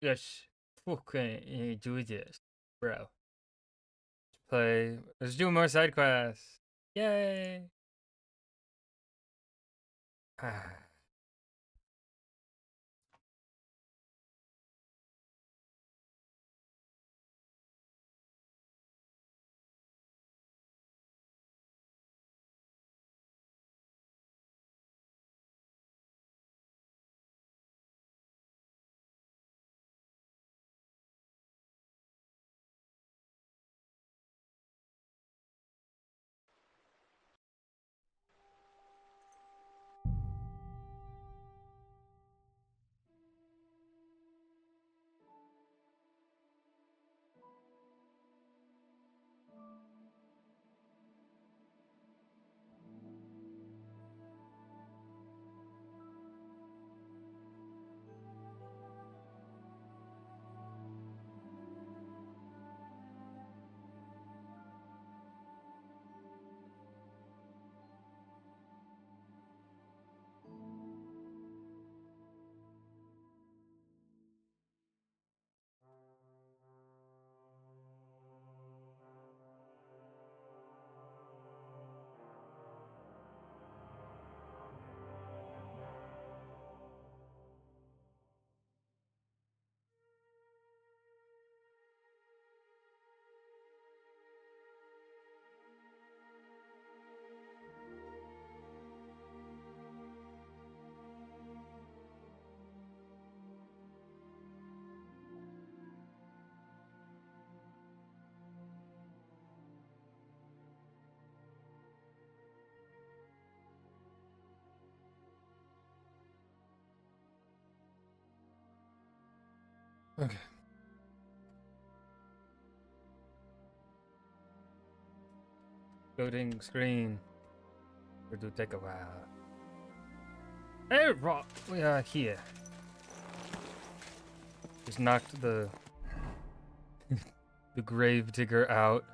Yes, fucking enjoy this, bro. Play. Let's do more side quests. Yay! Ah. Okay. Loading screen. It will take a while. Hey, Rock! We are here. Just knocked the the grave digger out.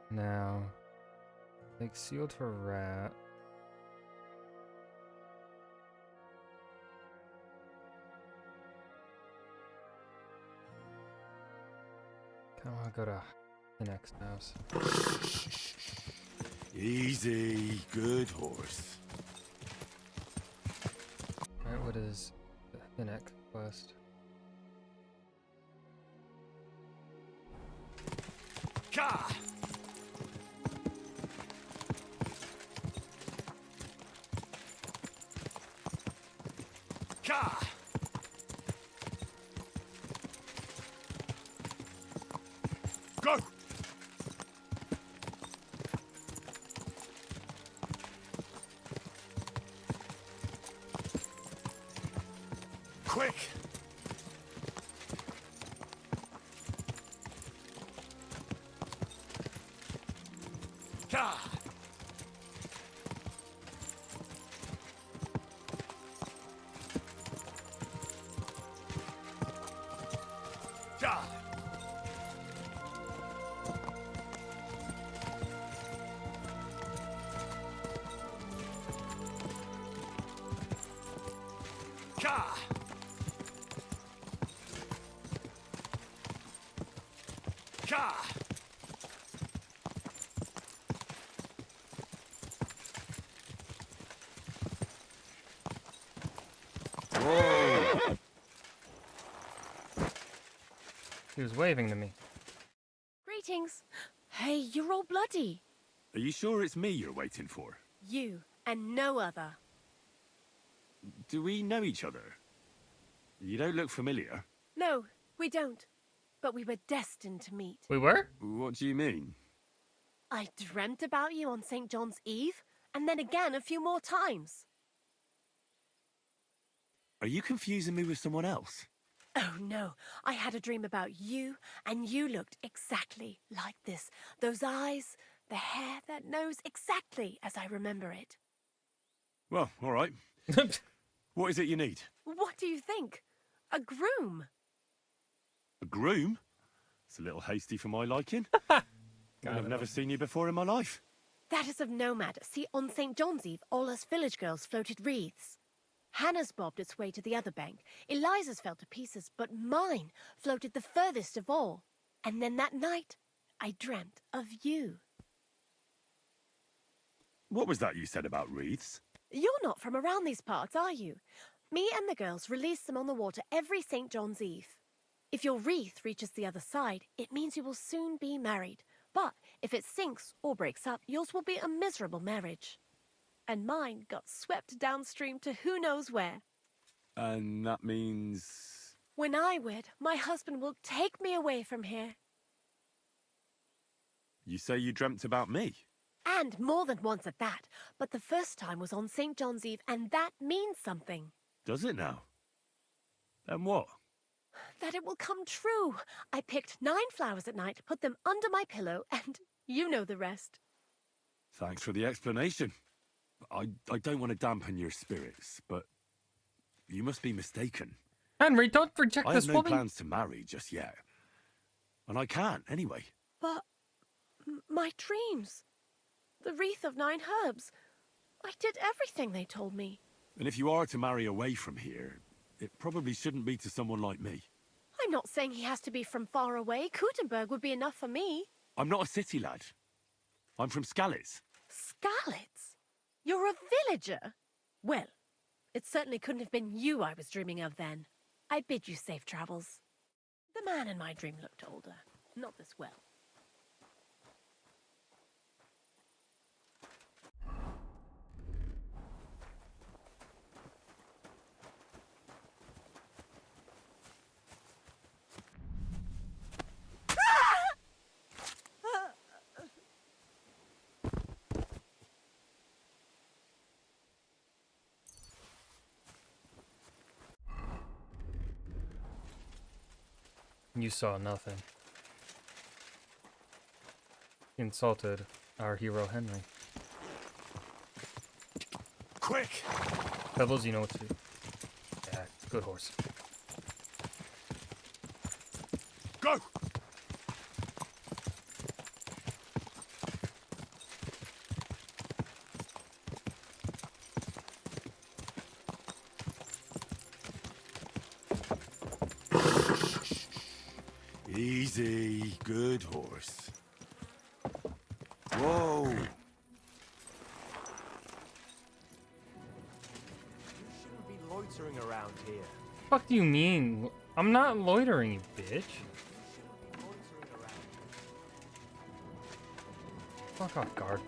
Now, like sealed for rat. Kind of want to go to the next house. Easy, good horse. Alright, what is the next quest? Ka! Ka! Go! Quick! Ka! Ka! Ka! Ka! Whoa! He was waving to me. Greetings. Hey, you're all bloody. Are you sure it's me you're waiting for? You and no other. Do we know each other? You don't look familiar. No, we don't. But we were destined to meet. We were? What do you mean? I dreamt about you on St. John's Eve, and then again a few more times. Are you confusing me with someone else? Oh no, I had a dream about you, and you looked exactly like this. Those eyes, the hair, that nose, exactly as I remember it. Well, all right. What is it you need? What do you think? A groom? A groom? It's a little hasty for my liking. I've never seen you before in my life. That is of no matter. See, on St. John's Eve, all us village girls floated wreaths. Hannah's bobbed its way to the other bank. Eliza's fell to pieces, but mine floated the furthest of all. And then that night, I dreamt of you. What was that you said about wreaths? You're not from around these parts, are you? Me and the girls release them on the water every St. John's Eve. If your wreath reaches the other side, it means you will soon be married. But if it sinks or breaks up, yours will be a miserable marriage. And mine got swept downstream to who knows where. And that means... When I wed, my husband will take me away from here. You say you dreamt about me? And more than once at that. But the first time was on St. John's Eve, and that means something. Does it now? Then what? That it will come true. I picked 9 flowers at night, put them under my pillow, and you know the rest. Thanks for the explanation. I don't want to dampen your spirits, but you must be mistaken. Henry, don't reject I this have no woman. plans to marry just yet. And I can't, anyway. But my dreams. The wreath of 9 herbs. I did everything they told me. And if you are to marry away from here, it probably shouldn't be to someone like me. I'm not saying he has to be from far away. Kuttenberg would be enough for me. I'm not a city lad. I'm from Skalitz. Skalitz? You're a villager? Well, it certainly couldn't have been you I was dreaming of then. I bid you safe travels. The man in my dream looked older. Not this well. You saw nothing. Insulted our hero Henry. Quick! Pebbles, you know what to do. Yeah, good horse. Go! Easy, good horse. Whoa! You shouldn't be loitering around here. Fuck do you mean? I'm not loitering, you bitch. Fuck off, guard.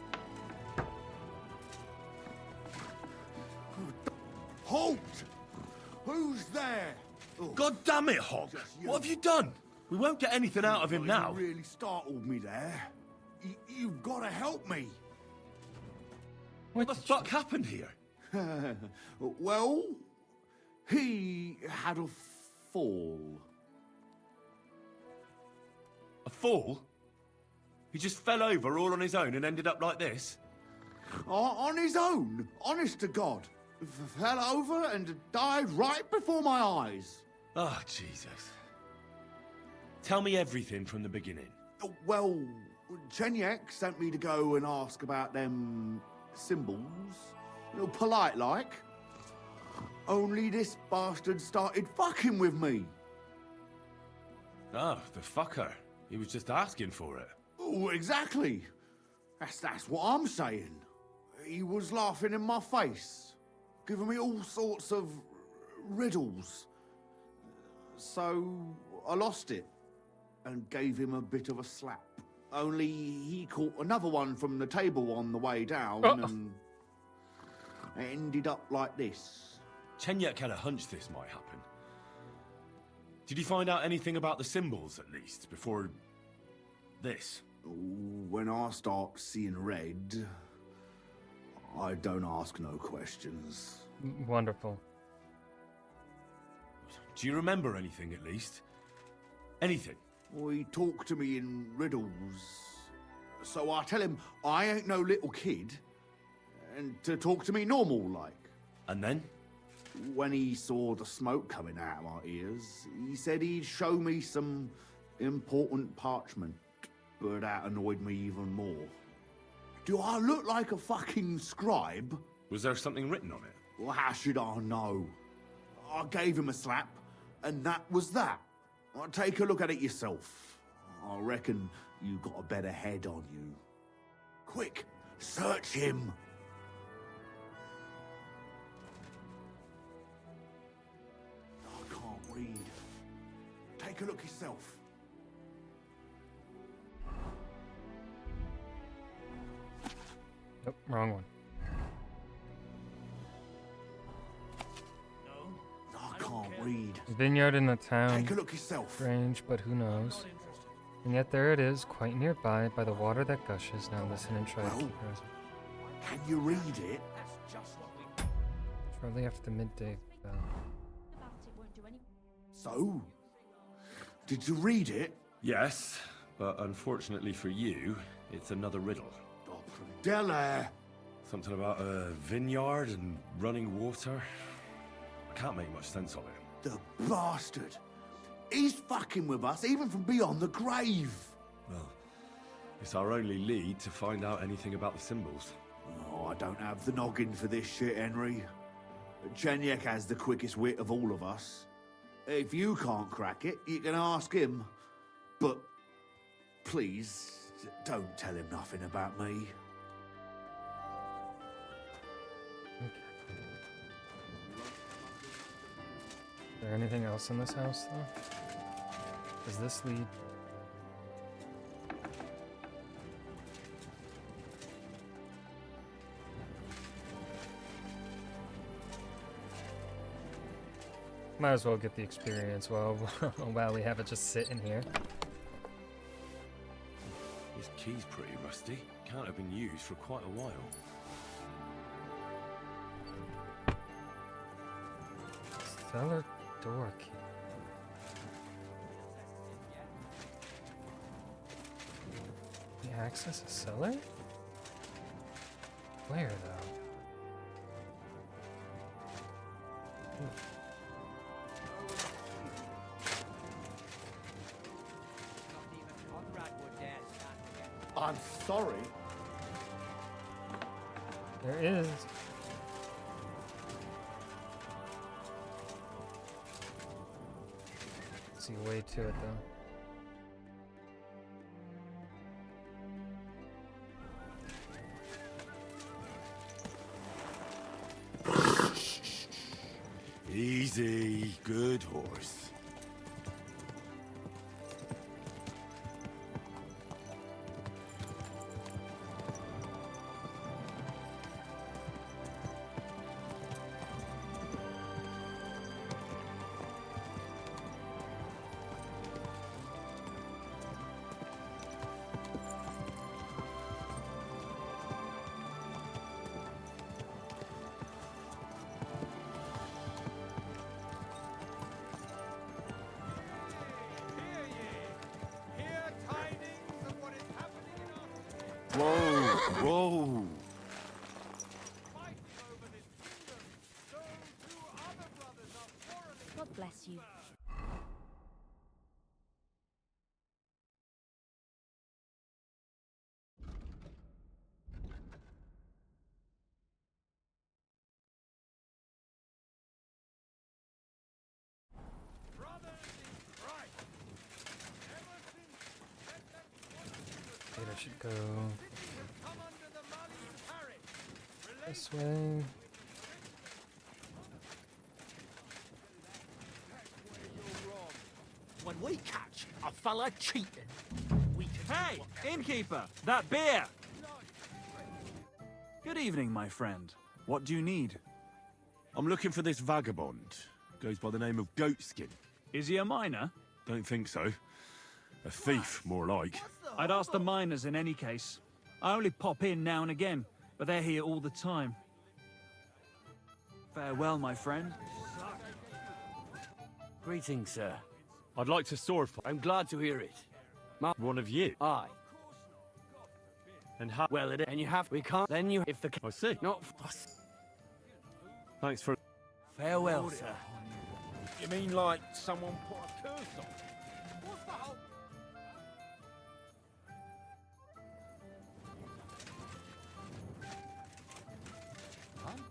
Halt! Who's there? Oh, God damn it, Hog! Just you. What have you done? We won't get anything out of him now. You really startled me there. You've got to help me. What the fuck happened here? Well, he had a fall. A fall? He just fell over all on his own and ended up like this? On his own, honest to God. Fell over and died right before my eyes. Oh, Jesus. Tell me everything from the beginning. Well, Chenyek sent me to go and ask about them symbols. Polite like. Only this bastard started fucking with me. Oh, the fucker. He was just asking for it. Oh, exactly. That's what I'm saying. He was laughing in my face, giving me all sorts of riddles. So I lost it and gave him a bit of a slap. Only he caught another one from the table on the way down and it ended up like this. Chenyek had a hunch this might happen. Did you find out anything about the symbols, at least, before this? When I start seeing red, I don't ask no questions. Wonderful. Do you remember anything, at least? Anything? He talked to me in riddles. So I tell him I ain't no little kid, and to talk to me normal like. And then? When he saw the smoke coming out of my ears, he said he'd show me some important parchment, but that annoyed me even more. Do I look like a fucking scribe? Was there something written on it? Well, how should I know? I gave him a slap, and that was that. Well, take a look at it yourself. I reckon you got a better head on you. Quick, search him. I can't read. Take a look yourself. Nope, wrong one. I can't read. Vineyard in the town. Take a look yourself. Strange, but who knows? And yet there it is, quite nearby, by the water that gushes. Now listen and try to keep your eyes. Can you read it? Shortly after the midday bell. So, did you read it? Yes, but unfortunately for you, it's another riddle. Oh, Dele! Something about a vineyard and running water. I can't make much sense of it. The bastard! He's fucking with us, even from beyond the grave! Well, it's our only lead to find out anything about the symbols. Oh, I don't have the noggin for this shit, Henry. Chenyek has the quickest wit of all of us. If you can't crack it, you can ask him. But please, don't tell him nothing about me. Is there anything else in this house, though? Does this lead? Might as well get the experience while while we have it just sitting here. This key's pretty rusty. Can't have been used for quite a while. Cellar door key. Can you access a cellar? Where though? I'm sorry. There is. See a way to it though. Easy, good horse. Whoa, whoa. God bless you. Maybe I should go this way. When we catch a fella cheating, we can... Hey, innkeeper, that beer! Good evening, my friend. What do you need? I'm looking for this vagabond. Goes by the name of Goatskin. Is he a miner? Don't think so. A thief, more like. I'd ask the miners in any case. I only pop in now and again, but they're here all the time. Farewell, my friend. Greetings, sir. I'd like to sword fight. I'm glad to hear it. One of you. Aye. And how? Well, it is. And you have... We can't... Then you... If the... I see. Not... Thanks for... Farewell, sir. You mean like someone put a curse on? What's the whole... I'm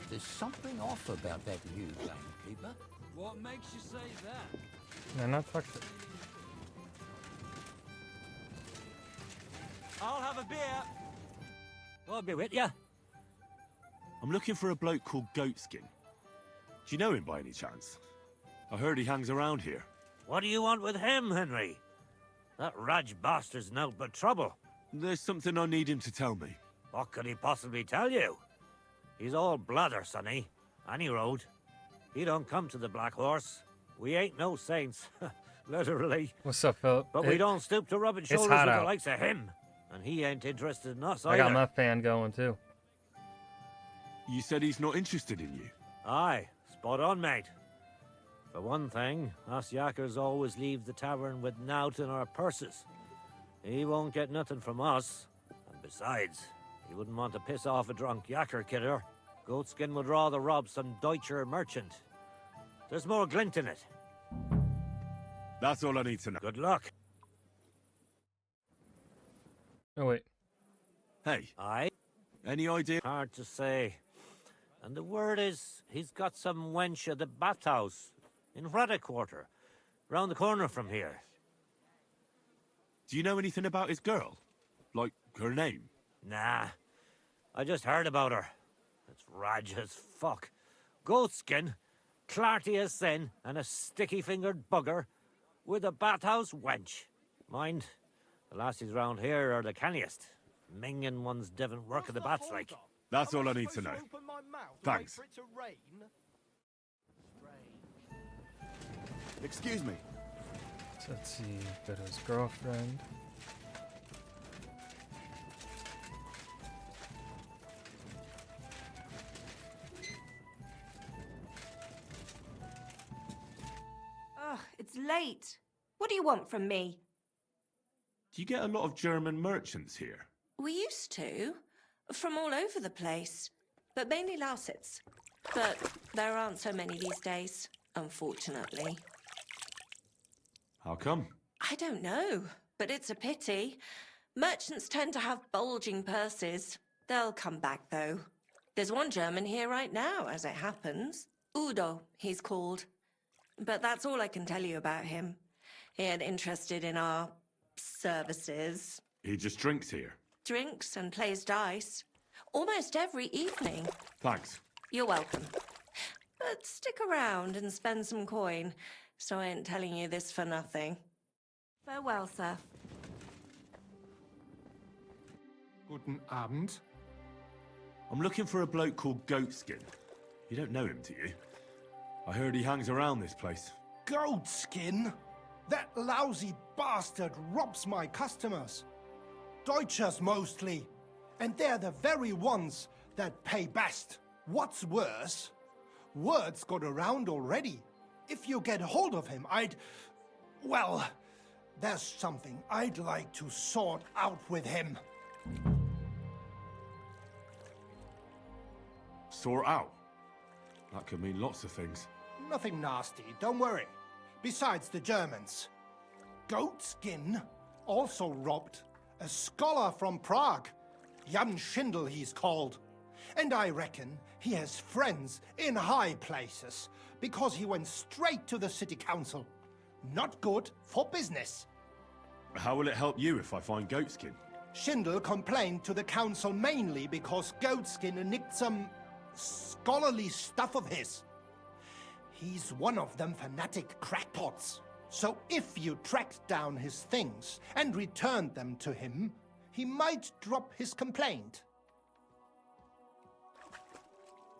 the something off about that new gamekeeper. What makes you say that? No, not toxic. I'll have a beer. I'll be with ya. I'm looking for a bloke called Goatskin. Do you know him by any chance? I heard he hangs around here. What do you want with him, Henry? That Raj bastard's no but trouble. There's something I need him to tell me. What could he possibly tell you? He's all blather, sonny. Any road. He don't come to the Black Horse. We ain't no saints, literally. What's up, Philip? But we don't stoop to rubbing shoulders hot with the out. likes of him. And he ain't interested in us I either. got my fan going too. You said he's not interested in you. Aye, spot on, mate. For one thing, us yakkers always leave the tavern with nowt in our purses. He won't get nothing from us. And besides, he wouldn't want to piss off a drunk yakker kidder. Goatskin would rather rob some Deutscher merchant. There's more glint in it. That's all I need to know. Good luck. Oh wait. Hey, Aye? any idea? Hard to say. And the word is, he's got some wench at the bathhouse in Ruddock Quarter, round the corner from here. Do you know anything about his girl? Like, her name? Nah, I just heard about her. It's Raj as fuck. Goatskin, clarty as sin, and a sticky-fingered bugger with a bathhouse wench. Mind, the lassies round here are the canniest. Minging one's devon work of the bats like. That's all I need to know. Thanks. Excuse me. So let's see. Go to his girlfriend. Ugh, it's late. What do you want from me? Do you get a lot of German merchants here? We used to. From all over the place. But mainly Lausitz. But there aren't so many these days, unfortunately. How come? I don't know, but it's a pity. Merchants tend to have bulging purses. They'll come back, though. There's one German here right now, as it happens. Udo, he's called. But that's all I can tell you about him. He ain't interested in our services. He just drinks here. Drinks and plays dice. Almost every evening. Thanks. You're welcome. But stick around and spend some coin, so I ain't telling you this for nothing. Farewell, sir. Guten Abend. I'm looking for a bloke called Goatskin. You don't know him, do you? I heard he hangs around this place. Goatskin? That lousy bastard robs my customers. Deutschers mostly. And they're the very ones that pay best. What's worse, word's got around already. If you get hold of him, well, there's something I'd like to sort out with him. Sort out? That could mean lots of things. Nothing nasty, don't worry. Besides the Germans. Goatskin also robbed a scholar from Prague. Jan Schindel he's called. And I reckon he has friends in high places, because he went straight to the city council. Not good for business. How will it help you if I find Goatskin? Schindel complained to the council mainly because Goatskin nicked some scholarly stuff of his. He's one of them fanatic crackpots. So if you tracked down his things and returned them to him, he might drop his complaint.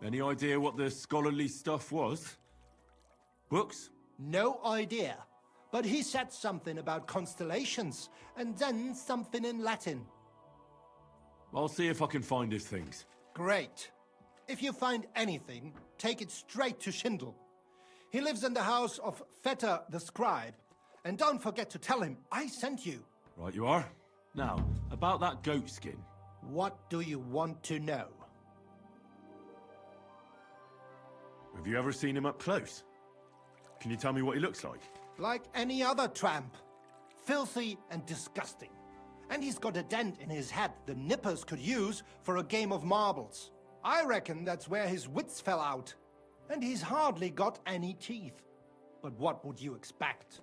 Any idea what the scholarly stuff was? Books? No idea. But he said something about constellations, and then something in Latin. I'll see if I can find his things. Great. If you find anything, take it straight to Schindel. He lives in the house of Vetter the scribe. And don't forget to tell him I sent you. Right you are. Now, about that Goatskin. What do you want to know? Have you ever seen him up close? Can you tell me what he looks like? Like any other tramp. Filthy and disgusting. And he's got a dent in his head the nippers could use for a game of marbles. I reckon that's where his wits fell out. And he's hardly got any teeth. But what would you expect?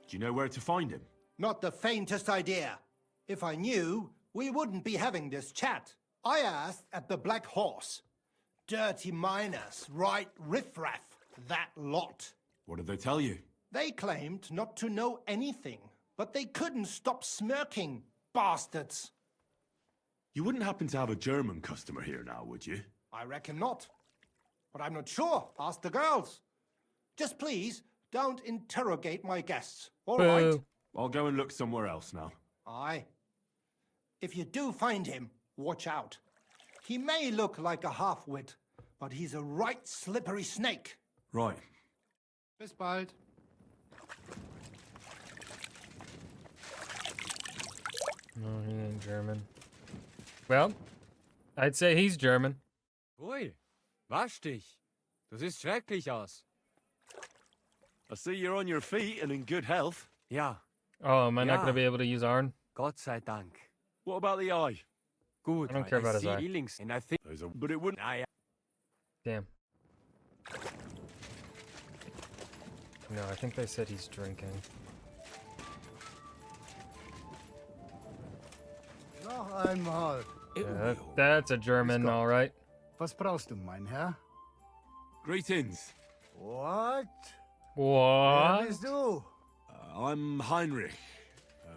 Do you know where to find him? Not the faintest idea. If I knew, we wouldn't be having this chat. I asked at the Black Horse. Dirty miners, right riffraff, that lot. What did they tell you? They claimed not to know anything, but they couldn't stop smirking, bastards. You wouldn't happen to have a German customer here now, would you? I reckon not. But I'm not sure. Ask the girls. Just please, don't interrogate my guests, all right? I'll go and look somewhere else now. Aye. If you do find him, watch out. He may look like a half-wit, but he's a right slippery snake. Right. Bis bald. No, he ain't German. Well, I'd say he's German. Ui, wasch dich. Du siehst schrecklich aus. I see you're on your feet and in good health. Ja, Oh, am I not Yeah. going to be able to use Arn? Gott sei Dank. What about the eye? Gut, I don't care about his see eye. feelings, and I think... But it wouldn't. Ah, ja. Damn. No, I think they said he's drinking. Noch einmal. Yeah, that's a German, all right. Was brauchst du, mein Herr? Greetings. What? What? Wer bist du? I'm Heinrich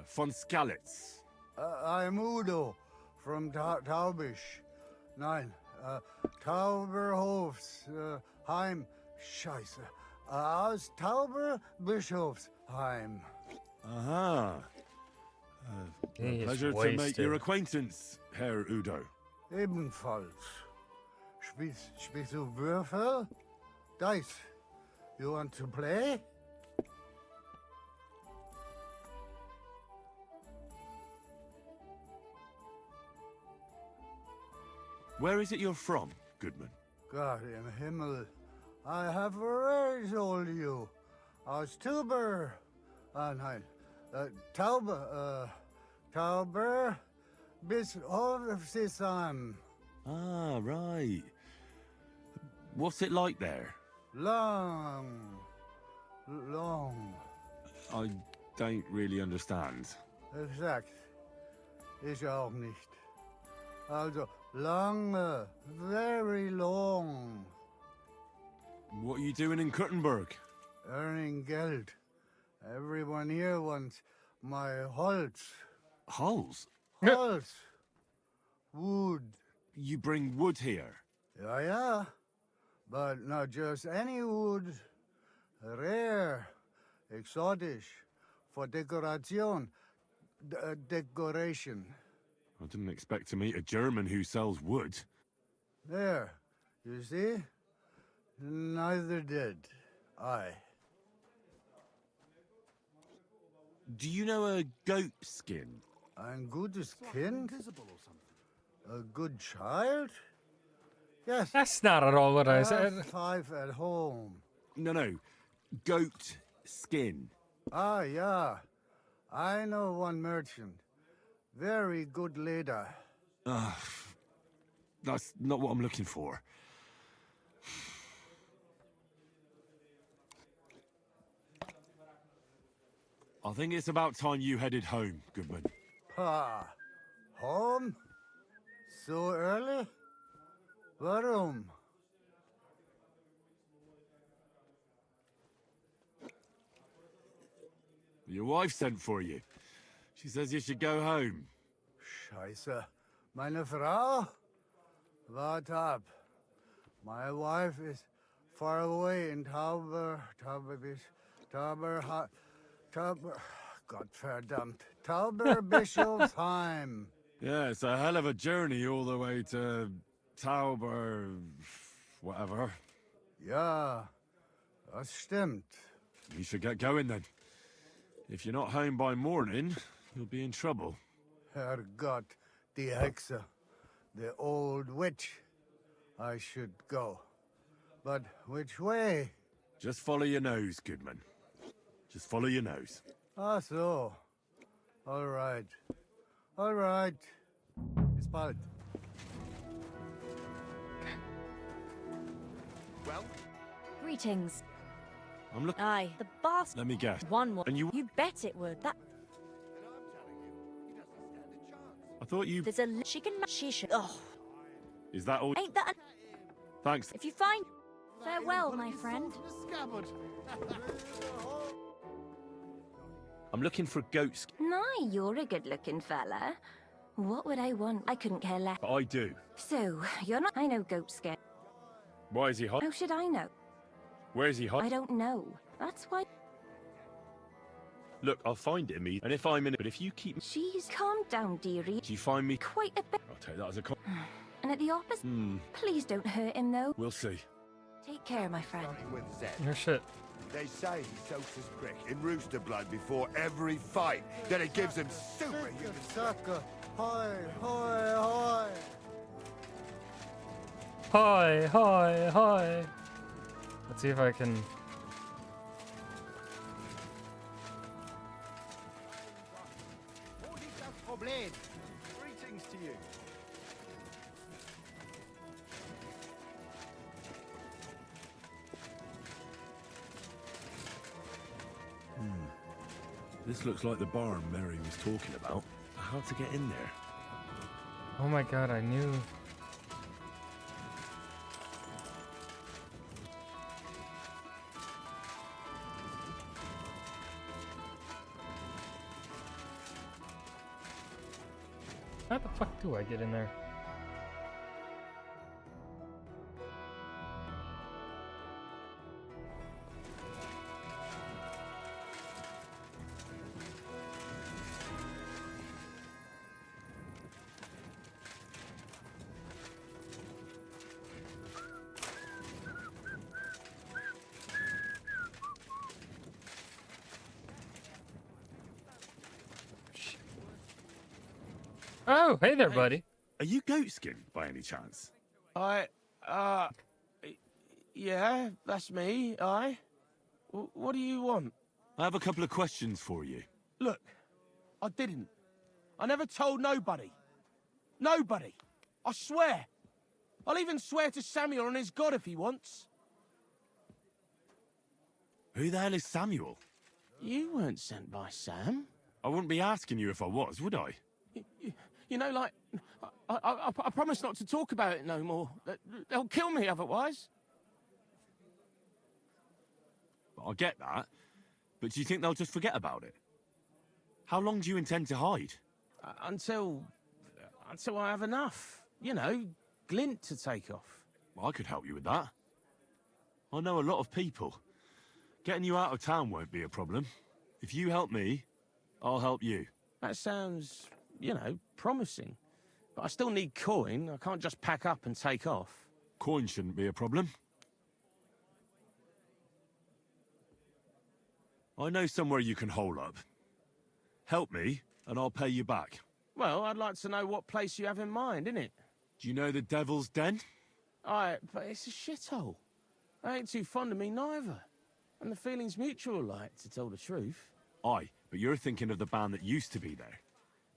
von Skalitz. I'm Udo from Taubisch. Nein, Tauberhofs, Heim. Scheiße. Aus Tauberbischofsheim. Aha. He is Pleasure to make wasted. your acquaintance, Herr Udo. Ebenfalls. Spielst du Würfel? Dice. You want to play? Where is it you're from, Goodman? God in Himmel. I have already told you. Aus Tauber. Nein. Tauber bis Hofsisheim. Ah, right. What's it like there? Long. I don't really understand. Exakt. Ich auch nicht. Also, lange. Very long. What are you doing in Kuttenberg? Earning Geld. Everyone here wants my Holz. Holes? Holz. Wood. You bring wood here? Yeah. But not just any wood. Rare. Exotic. For decoration. Decoration. I didn't expect to meet a German who sells wood. There. You see? Neither did I. Do you know a goat skin? Ein gutes Kind? A good child? Yes. That's not at all what I said. 5 at home. No. Goat skin. Ah, yeah. I know one merchant. Very good leader. That's not what I'm looking for. I think it's about time you headed home, Goodman. Pa. Home? So early? Warum? Your wife sent for you. She says you should go home. Scheiße. Meine Frau? Wart ab. My wife is far away in Tauber, Gottverdammt. Tauberbischofsheim. Yeah, it's a hell of a journey all the way to Tauber... whatever. Ja, das stimmt. You should get going then. If you're not home by morning, you'll be in trouble. Herrgott, die Hexe. The old witch. I should go. But which way? Just follow your nose, Goodman. Just follow your nose. Ah, so. All right. All right. bald. Well? Greetings. I'm looking. Aye, the bastard. Let me guess. One more. And you? You bet it would. That. I thought you. There's a. She can. She should. Oh. Is that all? Ain't that? Thanks. If you find. Farewell, my friend. I'm looking for a goat skin. No, you're a good-looking fella. What would I want? I couldn't care less. I do. So, you're not. I know goat skin. Why is he hot? How should I know? Where is he hot? I don't know. That's why. Look, I'll find him, and if I'm in it, but if you keep... Jeez, calm down, dearie. Do you find me... Quite a bit. I'll take that as a And at the opposite. Please don't hurt him, though. We'll see. Take care, my friend. No shit. They say he soaks his prick in rooster blood before every fight. Then it gives him superhuman... Sucker. Hoi, hoi, hoi. Hi, hi, hi. Let's see if I can. Greetings to you. This looks like the barn Mary was talking about. How to get in there? Oh my god, I knew. How the fuck do I get in there? Oh, hey there, buddy. Are you goatskin by any chance? Yeah, that's me, aye. What do you want? I have a couple of questions for you. Look, I didn't. I never told nobody. Nobody. I swear. I'll even swear to Samuel and his God if he wants. Who the hell is Samuel? You weren't sent by Sam. I wouldn't be asking you if I was, would I? You know, like, I promise not to talk about it no more. They'll kill me otherwise. I get that, but do you think they'll just forget about it? How long do you intend to hide? Until I have enough. You know, glint to take off. Well, I could help you with that. I know a lot of people. Getting you out of town won't be a problem. If you help me, I'll help you. That sounds, you know, promising. But I still need coin. I can't just pack up and take off. Coin shouldn't be a problem. I know somewhere you can hole up. Help me, and I'll pay you back. Well, I'd like to know what place you have in mind, innit? Do you know the Devil's Den? Aye, but it's a shithole. They ain't too fond of me neither. And the feeling's mutual, like, to tell the truth. Aye, but you're thinking of the band that used to be there.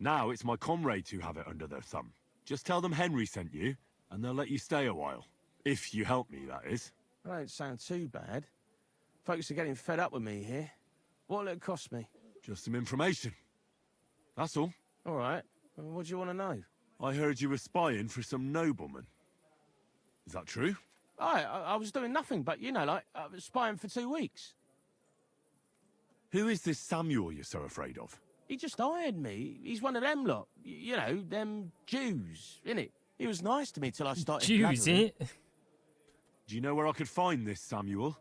Now it's my comrades who have it under their thumb. Just tell them Henry sent you, and they'll let you stay a while. If you help me, that is. That don't sound too bad. Folks are getting fed up with me here. What'll it cost me? Just some information. That's all. All right. Well, what do you want to know? I heard you were spying for some nobleman. Is that true? I was doing nothing but, you know, like, I was spying for 2 weeks. Who is this Samuel you're so afraid of? He just hired me. He's one of them lot. You know, them Jews, innit? He was nice to me till I started Jews, blabbering. eh? Do you know where I could find this Samuel?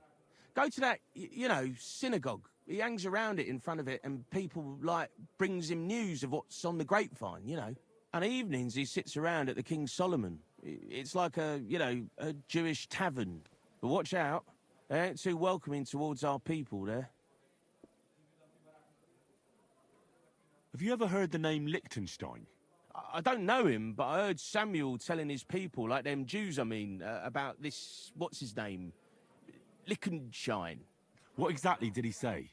Go to that, you know, synagogue. He hangs around it in front of it, and people, like, brings him news of what's on the grapevine, you know. And evenings he sits around at the King Solomon. It's like a, you know, a Jewish tavern. But watch out. They ain't too welcoming towards our people there. Have you ever heard the name Liechtenstein? I don't know him, but I heard Samuel telling his people, like them Jews, I mean, about this, what's his name? Liechtenstein. What exactly did he say?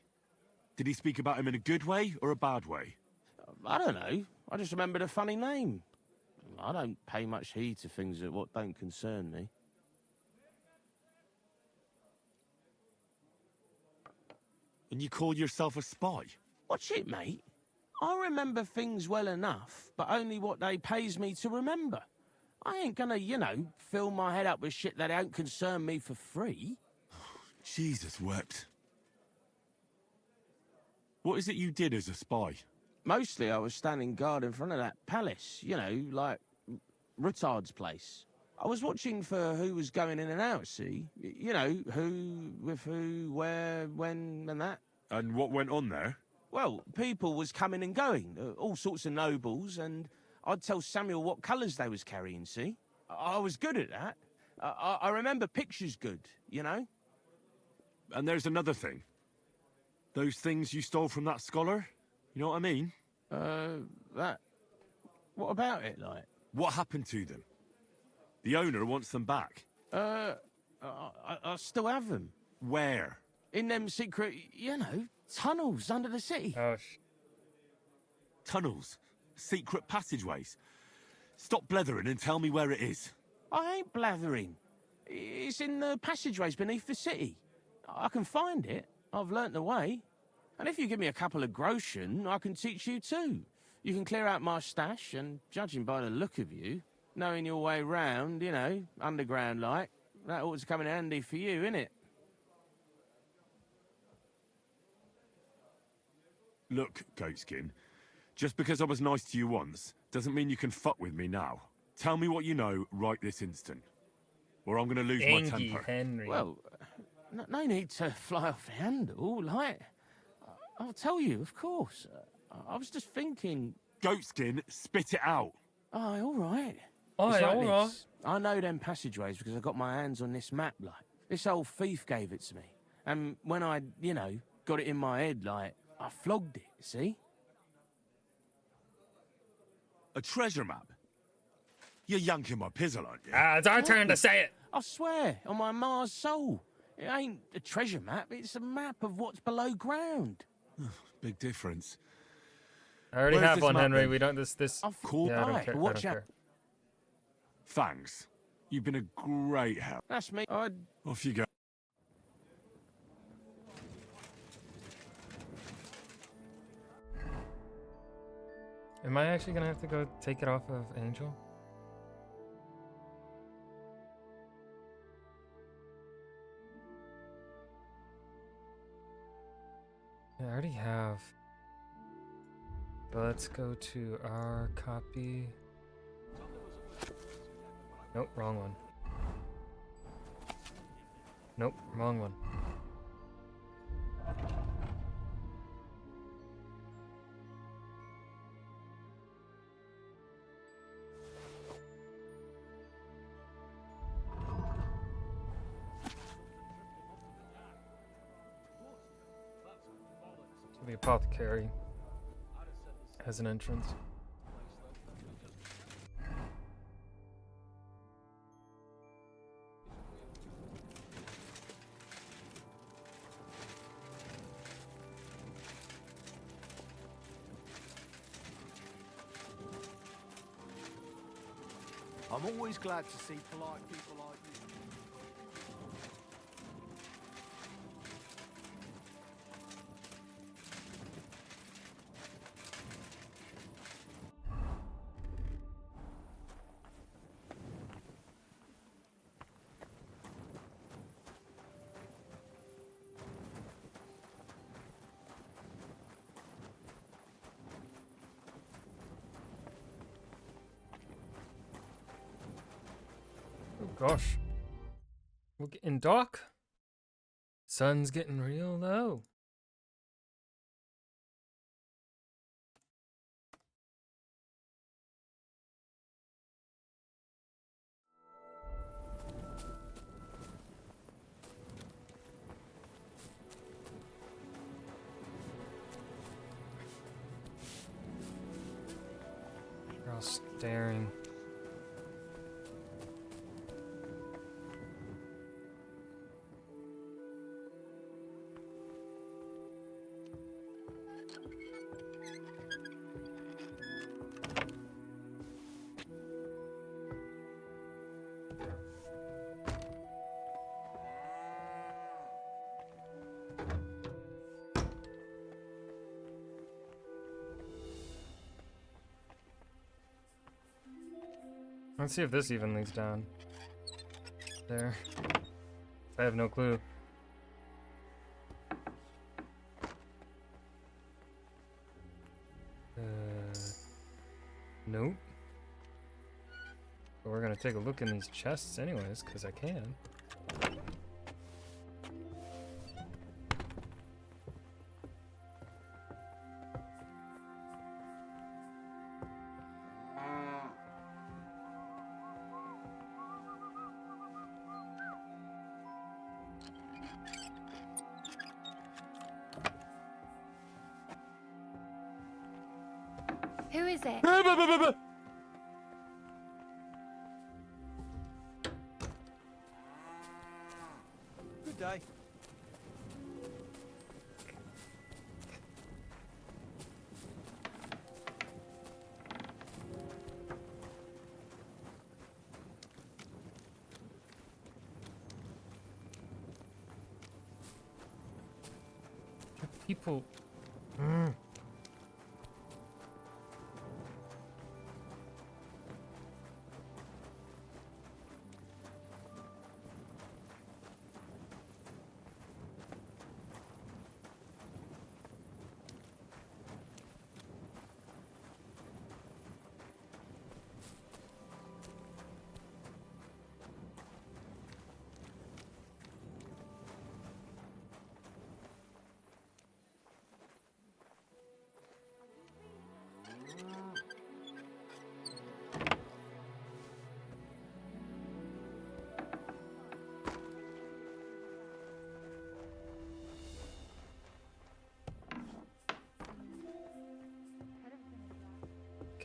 Did he speak about him in a good way or a bad way? I don't know. I just remembered a funny name. I don't pay much heed to things that what don't concern me. And you call yourself a spy? Watch it, mate. I remember things well enough, but only what they pays me to remember. I ain't gonna, fill my head up with shit that don't concern me for free. Jesus wept. What is it you did as a spy? Mostly I was standing guard in front of that palace, like Rutard's place. I was watching for who was going in and out, see? Who, with who, where, when, and that. And what went on there? Well, people was coming and going, all sorts of nobles, and I'd tell Samuel what colours they was carrying, see? I was good at that. I remember pictures good, And there's another thing. Those things you stole from that scholar? You know what I mean? That... What about it, like? What happened to them? The owner wants them back. I still have them. Where? In them secret, tunnels under the city. Oh, Tunnels? Secret passageways? Stop blethering and tell me where it is. I ain't blathering. It's in the passageways beneath the city. I can find it. I've learnt the way. And if you give me a couple of groschen, I can teach you too. You can clear out my stash, and judging by the look of you, knowing your way round, underground-like, that ought to come in handy for you, innit? Look, Goatskin, just because I was nice to you once, doesn't mean you can fuck with me now. Tell me what you know right this instant, or I'm gonna lose my temper. Henry. Well, no need to fly off the handle, like... I'll tell you, of course. I was just thinking... Goatskin, spit it out. Aye, all right. Aye, It's like all right. this. I know them passageways because I got my hands on this map, like. This old thief gave it to me. And when I, got it in my head, like, I flogged it, see? A treasure map? You're yanking my pizzle, aren't you? It's our turn to say it. I swear, on my Mars soul. It ain't a treasure map, it's a map of what's below ground. Big difference. I already Where's have this one, map, Henry. then? We don't this. Cool. Yeah, I don't Aye, care. I watch don't out. care. Thanks. You've been a great help. That's me. Off you go. Am I actually gonna have to go take it off of Angel? Yeah, I already have. But let's go to our copy. Nope, wrong one. Nope, wrong one. The apothecary has an entrance. I'm always glad to see polite people like you. Oh gosh. We're getting dark. Sun's getting real low. We're all staring. Let's see if this even leads down. There. I have no clue. Nope. But we're gonna take a look in these chests anyways, because I can. Who is it? Good day. People.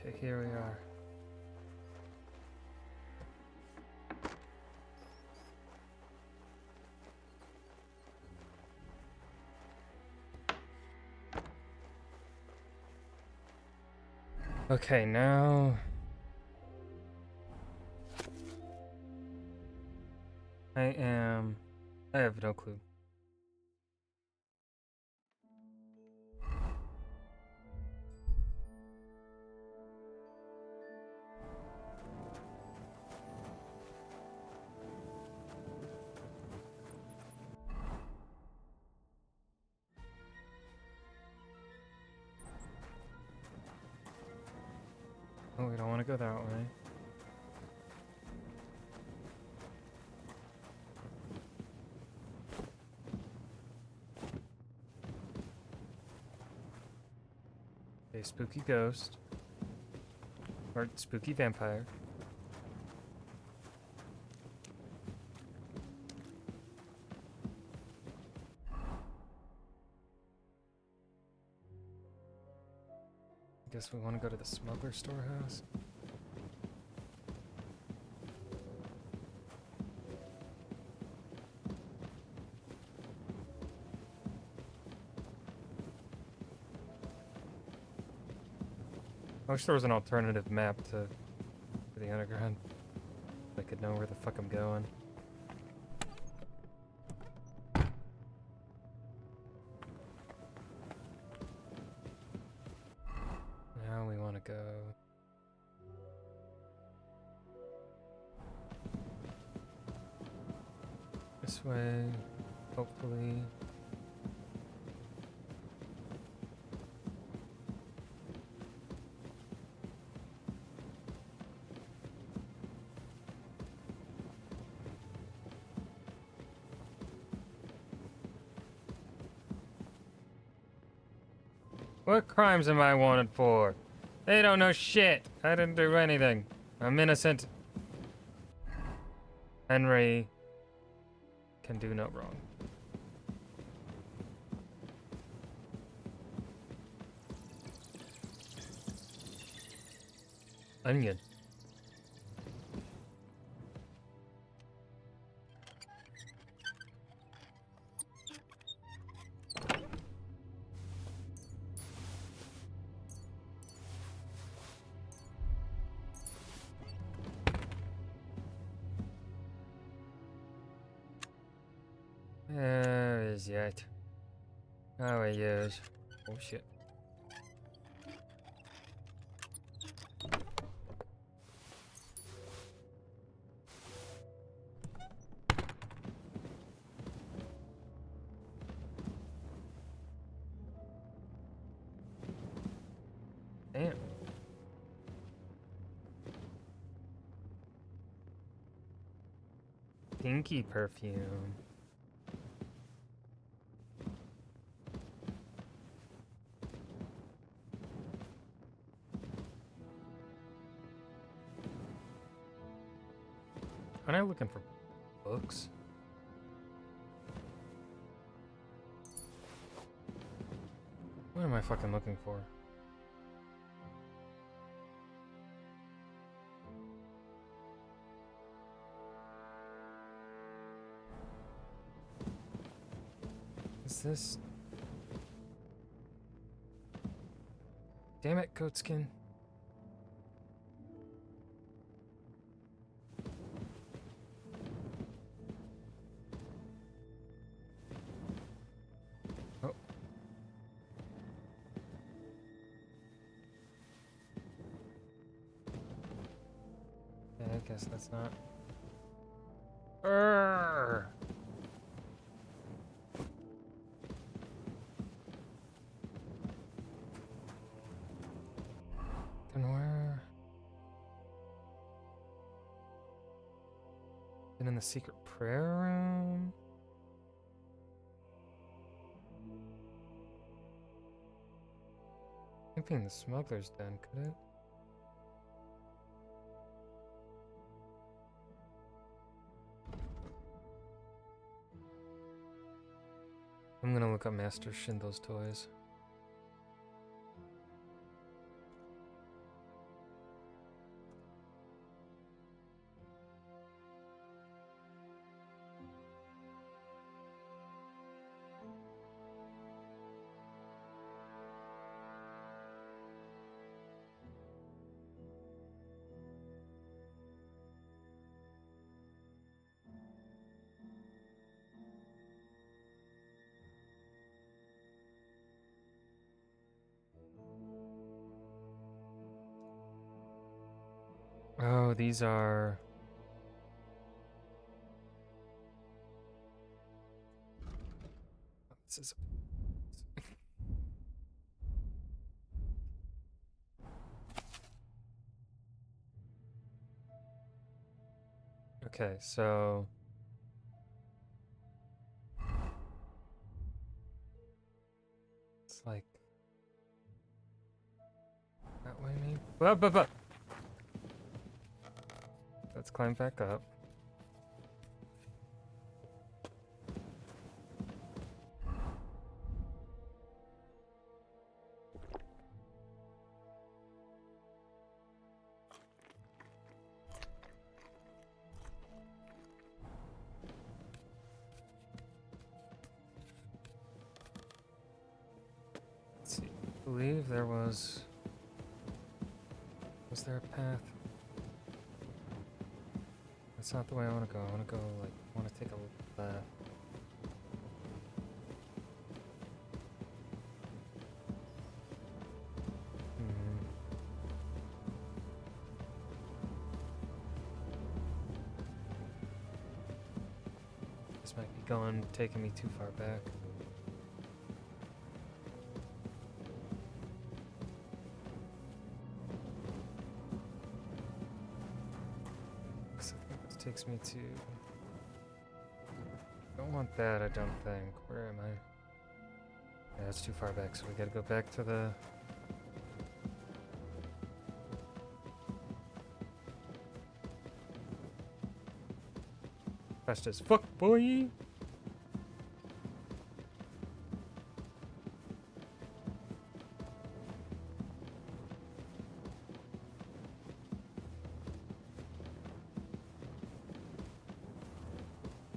Okay, here we are. Okay, now I have no clue. Oh, we don't want to go that way. Okay, spooky ghost. Or spooky vampire. I guess we want to go to the smuggler storehouse. I wish there was an alternative map to the underground. I could know where the fuck I'm going. Now we want to go this way, hopefully. What crimes am I wanted for? They don't know shit. I didn't do anything. I'm innocent. Henry can do no wrong. Onion. Where is it? Oh, he is. Oh, shit. stinky perfume. Aren't I looking for books? What am I fucking looking for? Is this... Damn it, Goatskin. Oh. Yeah, I guess that's not... Urgh. And where? Been in the secret prayer room? Can't be in the smuggler's den, could it? I'm gonna look up Master Shindo's toys. Oh, these are... This is... Okay, so... It's like... That way, maybe? But! Let's climb back up. Let's see. I believe there was... Was there a path? That's not the way I want to go. I want to go, like, I want to take a left. This might be taking me too far back. Takes me to... Don't want that, I don't think. Where am I? Yeah, that's too far back, so we gotta go back to the... Fast as fuck, boy!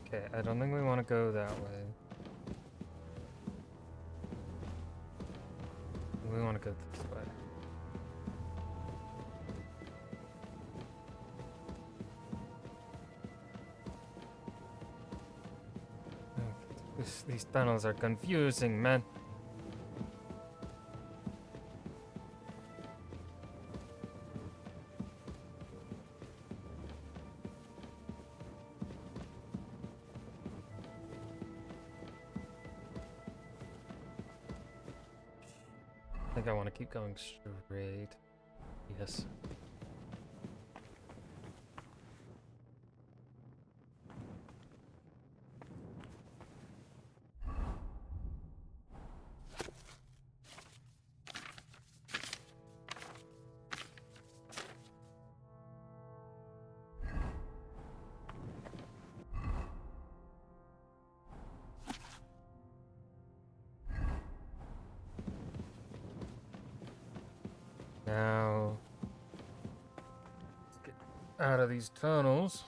Okay, I don't think we want to go that way. We want to go this way. These tunnels are confusing, man. I think I want to keep going straight. Yes. out of these tunnels.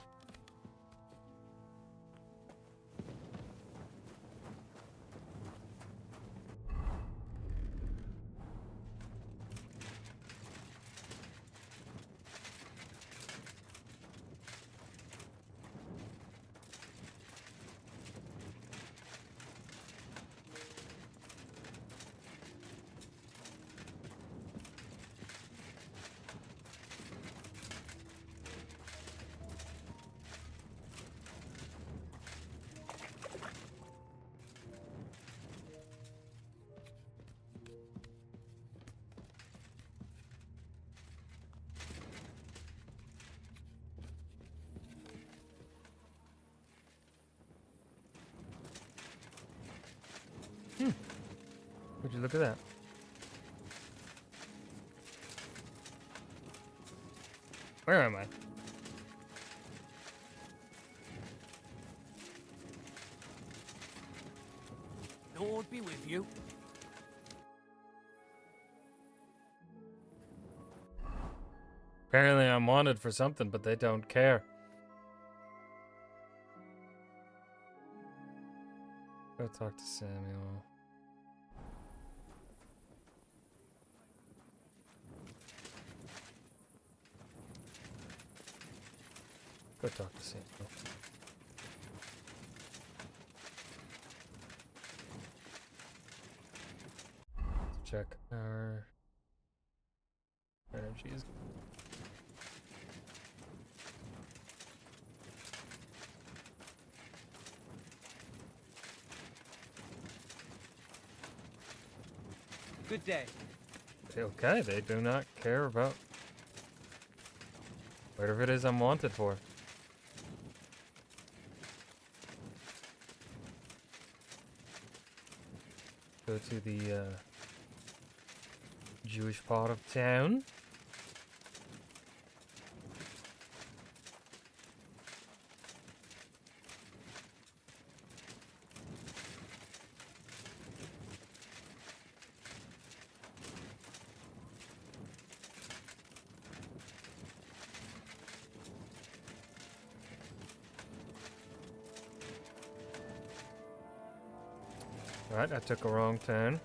Would you look at that? Where am I? Lord be with you. Apparently I'm wanted for something, but they don't care. Go talk to Samuel. Go talk to Samuel. Let's check our energies. Good day. Okay, they do not care about whatever it is I'm wanted for. Go to the Jewish part of town. Right, I took a wrong turn.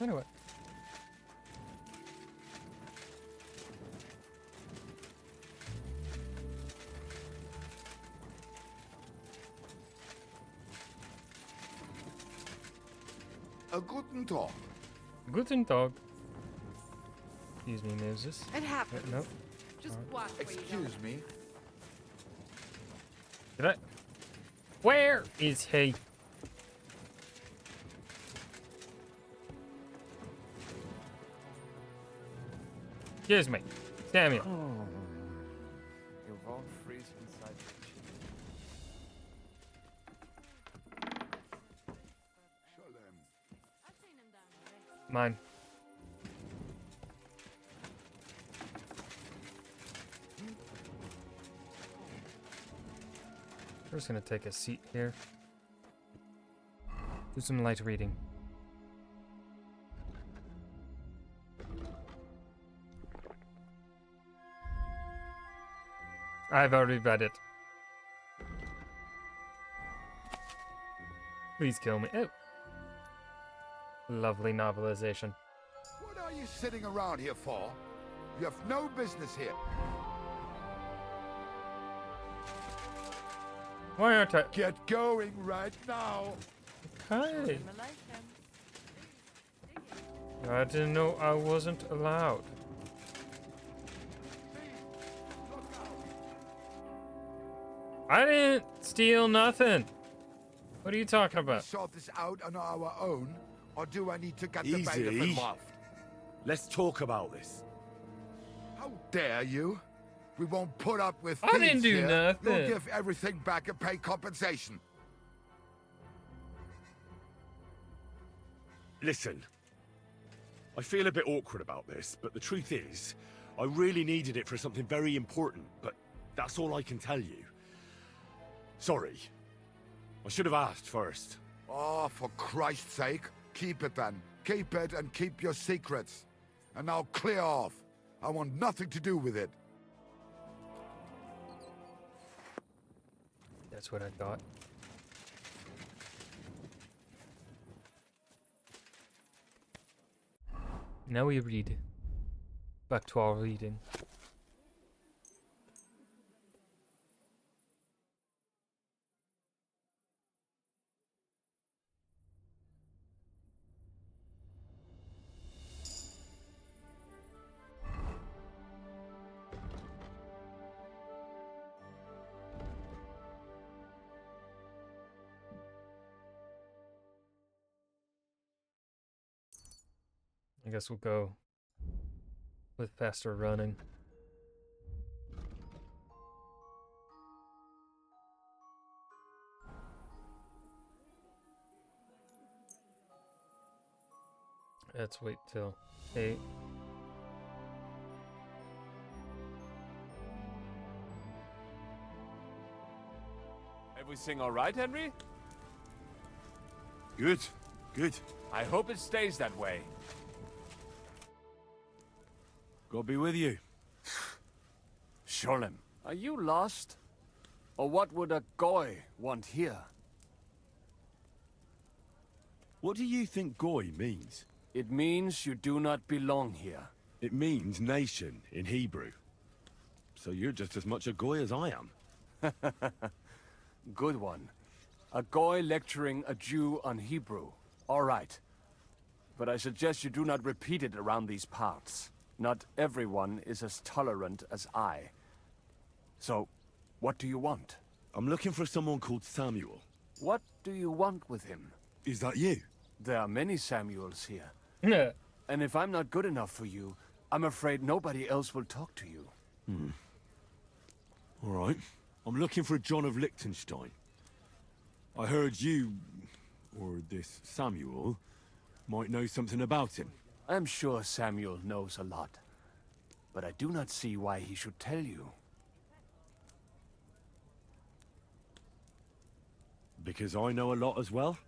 Anyway. A guten Tag. Guten Tag. Excuse me, Moses. It happens. Nope. Just watch where you go. Excuse me. Did I? Where is he? Excuse me, Samuel. You won't freeze inside the Shalom. Mine. We're just gonna take a seat here. Do some light reading. I've already read it. Please kill me. Oh. Lovely novelization. What are you sitting around here for? You have no business here. Why aren't I? Get going right now. Okay. I didn't know I wasn't allowed. I didn't steal nothing. What are you talking about? Sort this out on our own, or do I need to get the bailiff Easy. involved? Let's talk about this. How dare you? We won't put up with I didn't thieves do here. nothing. You'll give everything back and pay compensation. Listen, I feel a bit awkward about this, but the truth is, I really needed it for something very important, but that's all I can tell you. Sorry. I should have asked first. Oh, for Christ's sake. Keep it then. Keep it and keep your secrets. And now clear off. I want nothing to do with it. That's what I thought. Now we read. Back to our reading. I guess we'll go with faster running. Let's wait till 8. Everything all right, Henry? Good, good. I hope it stays that way. God be with you. Sholem, are you lost? Or what would a goy want here? What do you think goy means? It means you do not belong here. It means nation in Hebrew. So you're just as much a goy as I am. Good one. A goy lecturing a Jew on Hebrew. All right. But I suggest you do not repeat it around these parts. Not everyone is as tolerant as I. So, what do you want? I'm looking for someone called Samuel. What do you want with him? Is that you? There are many Samuels here. Yeah. And if I'm not good enough for you, I'm afraid nobody else will talk to you. All right. I'm looking for John of Liechtenstein. I heard you, or this Samuel, might know something about him. I'm sure Samuel knows a lot. But I do not see why he should tell you. Because I know a lot as well?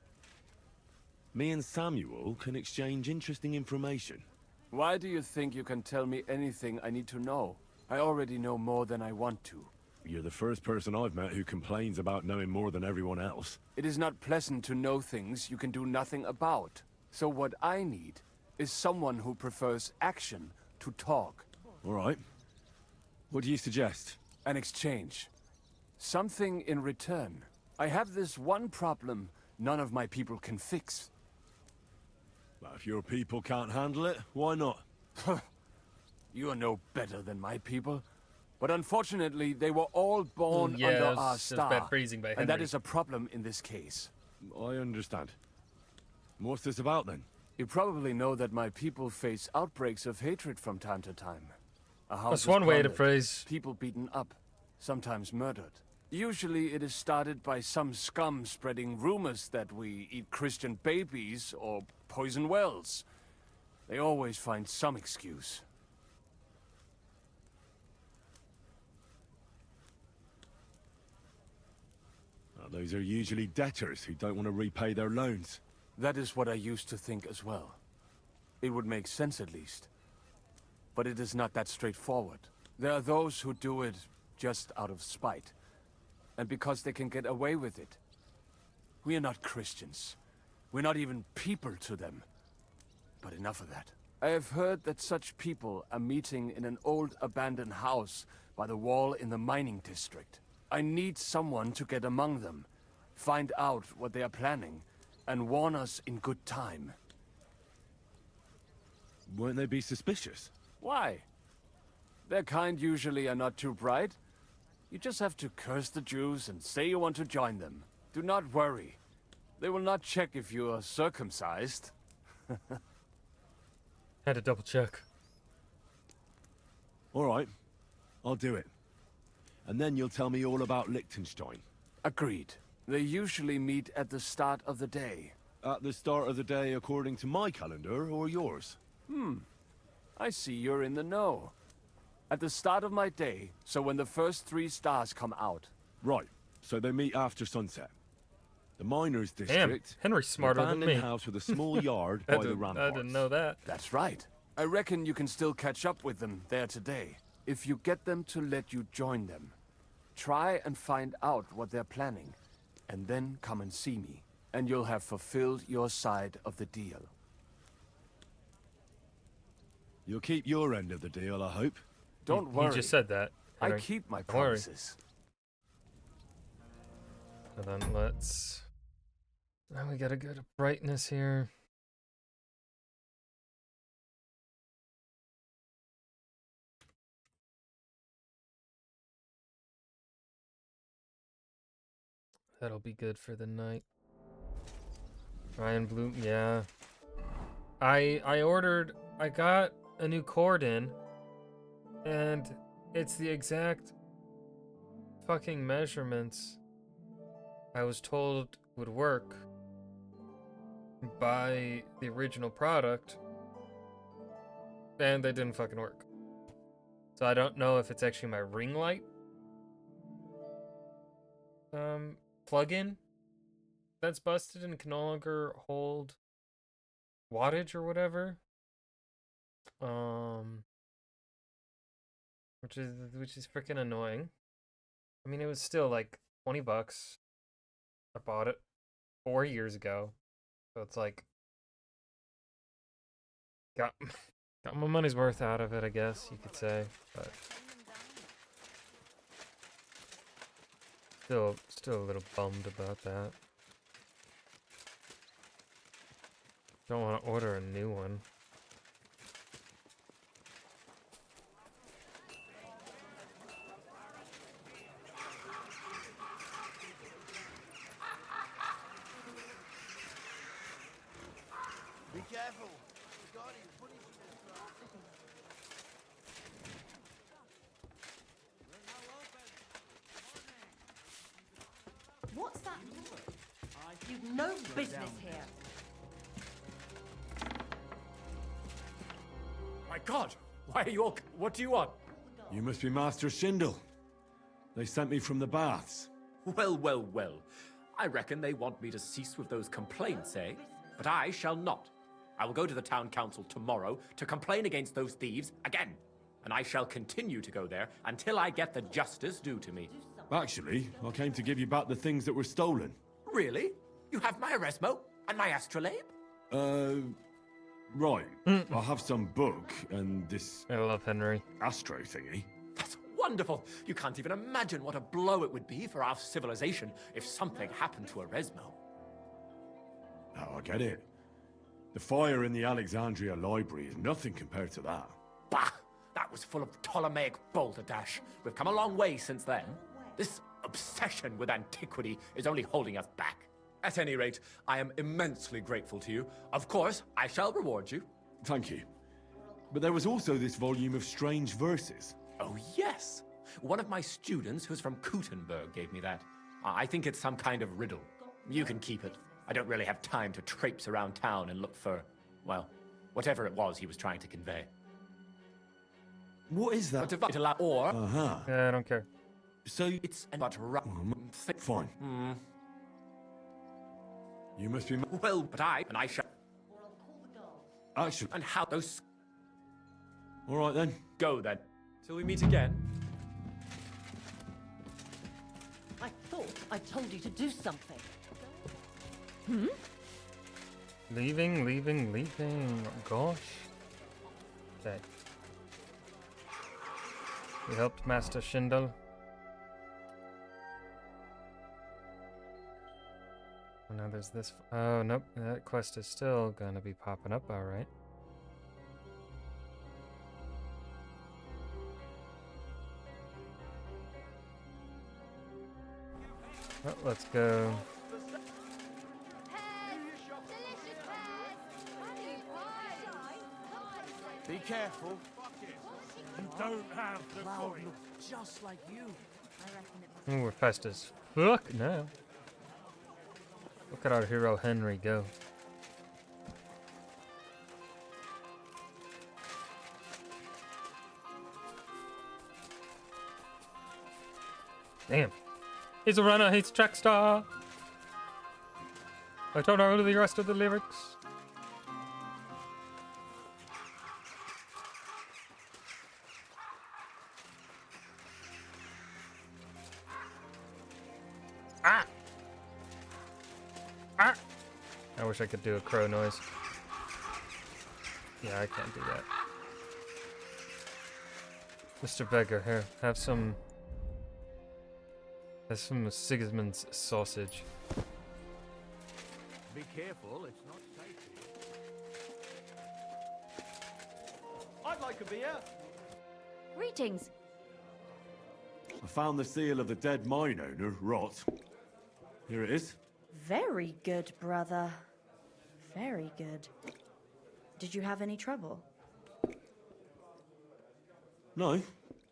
Me and Samuel can exchange interesting information. Why do you think you can tell me anything I need to know? I already know more than I want to. You're the first person I've met who complains about knowing more than everyone else. It is not pleasant to know things you can do nothing about. So what I need is someone who prefers action to talk. All right. What do you suggest? An exchange. Something in return. I have this one problem none of my people can fix. Well, if your people can't handle it, why not? You are no better than my people. But unfortunately, they were all born Yeah, under that was- our that was star. bad phrasing by And that Henry. is a problem in this case. I understand. What's this about then? You probably know that my people face outbreaks of hatred from time to time. A house That's is one way to plundered, phrase. people beaten up, sometimes murdered. Usually it is started by some scum spreading rumors that we eat Christian babies or poison wells. They always find some excuse. Well, those are usually debtors who don't want to repay their loans. That is what I used to think as well. It would make sense at least. But it is not that straightforward. There are those who do it just out of spite. And because they can get away with it. We are not Christians. We're not even people to them. But enough of that. I have heard that such people are meeting in an old abandoned house by the wall in the mining district. I need someone to get among them, find out what they are planning, and warn us in good time. Won't they be suspicious? Why? Their kind usually are not too bright. You just have to curse the Jews and say you want to join them. Do not worry. They will not check if you are circumcised. Had to double check. All right. I'll do it. And then you'll tell me all about Liechtenstein. Agreed. They usually meet at the start of the day. At the start of the day according to my calendar or yours? I see you're in the know. At the start of my day, so when the first 3 stars come out. Right. So they meet after sunset. The miners' Damn, district. Henry's smarter an than abandoned me. house with a small yard I by the didn't- I ramparts. didn't know that. That's right. I reckon you can still catch up with them there today. If you get them to let you join them. Try and find out what they're planning. And then come and see me. And you'll have fulfilled your side of the deal. You'll keep your end of the deal, I hope. Don't worry. You just said that. I Henry. keep my Don't worry. promises. And then let's... Now we gotta go to brightness here. That'll be good for the night. Ryan Bloom, yeah. I got a new cord in, and it's the exact fucking measurements I was told would work by the original product, and they didn't fucking work. So I don't know if it's actually my ring light plug-in that's busted and can no longer hold wattage or whatever. Which is freaking annoying. I mean, it was still like $20. I bought it 4 years ago, so it's like got my money's worth out of it, I guess you could say, but still a little bummed about that. Don't want to order a new one. Be careful. What's that? You've no business here. My God! Why are you all... What do you want? You must be Master Schindel. They sent me from the baths. Well, well, well. I reckon they want me to cease with those complaints, eh? But I shall not. I will go to the town council tomorrow to complain against those thieves again. And I shall continue to go there until I get the justice due to me. Actually, I came to give you back the things that were stolen. Really? You have my Eresmo and my astrolabe? Right. I have some book and this... I love Henry. Astro thingy. That's wonderful. You can't even imagine what a blow it would be for our civilization if something happened to Eresmo. Oh, I get it. The fire in the Alexandria library is nothing compared to that. Bah! That was full of Ptolemaic balderdash. We've come a long way since then. This obsession with antiquity is only holding us back. At any rate, I am immensely grateful to you. Of course, I shall reward you. Thank you. But there was also this volume of strange verses. Oh, yes. One of my students who's from Kuttenberg gave me that. I think it's some kind of riddle. You can keep it. I don't really have time to traipse around town and look for, well, whatever it was he was trying to convey. What is that? Or... Uh-huh. Yeah, I don't care. So... It's but... Fine. You must be... Well, but I shall... Actually... And how those... All right, then. Go, then. Till we meet again. I thought I told you to do something. Leaving. Gosh. Okay. We helped Master Schindel. Oh, now there's this. Oh, nope. That quest is still gonna be popping up, alright. Well, let's go. Be careful. You don't have the coin. Just like you. Ooh, we're fast as fuck now. Look at our hero Henry go. Damn. He's a runner, he's a track star. I don't know the rest of the lyrics. Ah! Ah! I wish I could do a crow noise. Yeah, I can't do that. Mr. Beggar, here, have some Sigismund's sausage. Be careful, it's not safe here. I'd like a beer. Greetings. I found the seal of the dead mine owner, Rot. Here it is. Very good, brother. Very good. Did you have any trouble? No,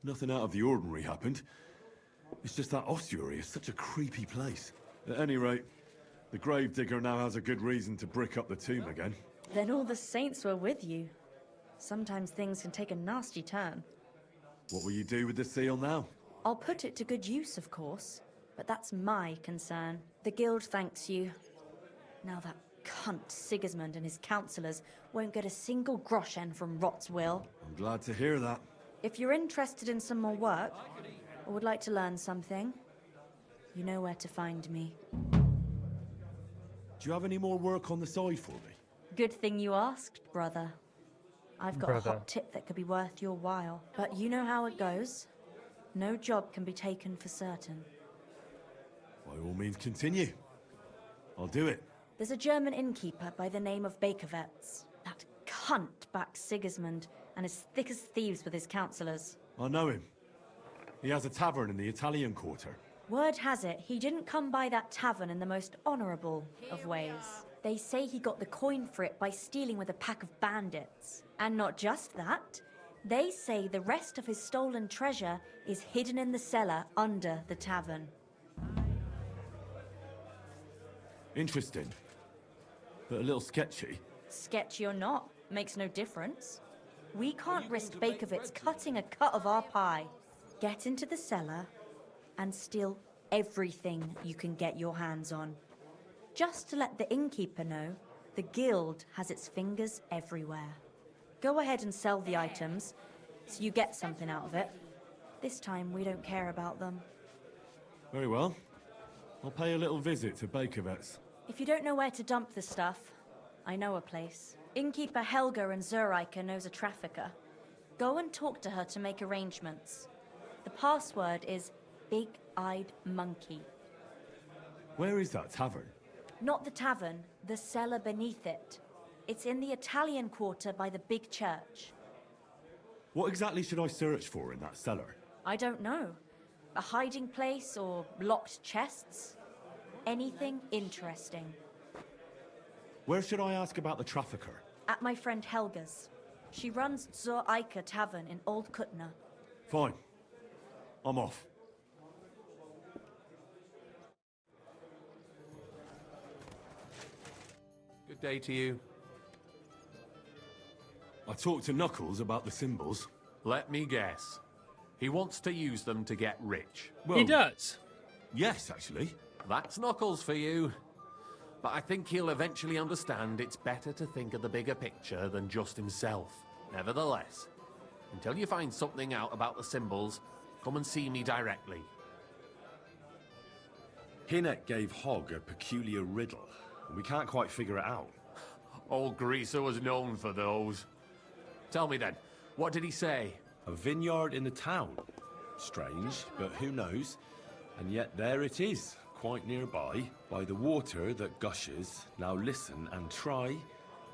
nothing out of the ordinary happened. It's just that ossuary is such a creepy place. At any rate, the gravedigger now has a good reason to brick up the tomb again. Then all the saints were with you. Sometimes things can take a nasty turn. What will you do with the seal now? I'll put it to good use, of course, but that's my concern. The guild thanks you. Now that cunt Sigismund and his councillors won't get a single groschen from Rot's will. I'm glad to hear that. If you're interested in some more work, or would like to learn something, you know where to find me. Do you have any more work on the side for me? Good thing you asked, brother. I've got a hot tip that could be worth your while, but you know how it goes. No job can be taken for certain. By all means, continue. I'll do it. There's a German innkeeper by the name of Bakervetz. That cunt backs Sigismund and is thick as thieves with his councillors. I know him. He has a tavern in the Italian quarter. Word has it, he didn't come by that tavern in the most honourable of ways. They say he got the coin for it by stealing with a pack of bandits. And not just that, they say the rest of his stolen treasure is hidden in the cellar under the tavern. Interesting. But a little sketchy. Sketchy or not, makes no difference. We can't risk Bakervetz cutting a cut of our pie. Get into the cellar and steal everything you can get your hands on. Just to let the innkeeper know, the guild has its fingers everywhere. Go ahead and sell the items, so you get something out of it. This time we don't care about them. Very well. I'll pay a little visit to Bakervetz. If you don't know where to dump the stuff, I know a place. Innkeeper Helga in Zurich knows a trafficker. Go and talk to her to make arrangements. The password is Big-Eyed Monkey. Where is that tavern? Not the tavern, the cellar beneath it. It's in the Italian quarter by the big church. What exactly should I search for in that cellar? I don't know. A hiding place or locked chests? Anything interesting. Where should I ask about the trafficker? At my friend Helga's. She runs Zur Eiche Tavern in Old Kutna. Fine. I'm off. Good day to you. I talked to Knuckles about the symbols. Let me guess. He wants to use them to get rich. Well, he does. Yes, actually. That's Knuckles for you. But I think he'll eventually understand it's better to think of the bigger picture than just himself. Nevertheless, until you find something out about the symbols, come and see me directly. Hinnet gave Hogg a peculiar riddle, and we can't quite figure it out. Old Greaser was known for those. Tell me then, what did he say? A vineyard in the town. Strange, but who knows? And yet there it is, quite nearby, by the water that gushes. Now listen and try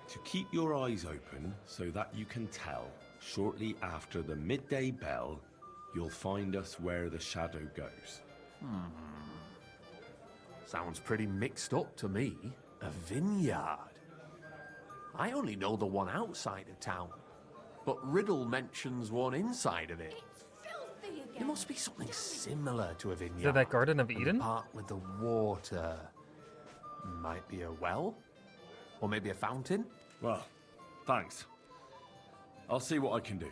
to keep your eyes open so that you can tell. Shortly after the midday bell, you'll find us where the shadow goes. Sounds pretty mixed up to me. A vineyard. I only know the one outside of town, but Riddle mentions one inside of it. There must be something similar to a vineyard. Is it that Garden of And Eden? the part with the water. Might be a well? Or maybe a fountain? Well, thanks. I'll see what I can do.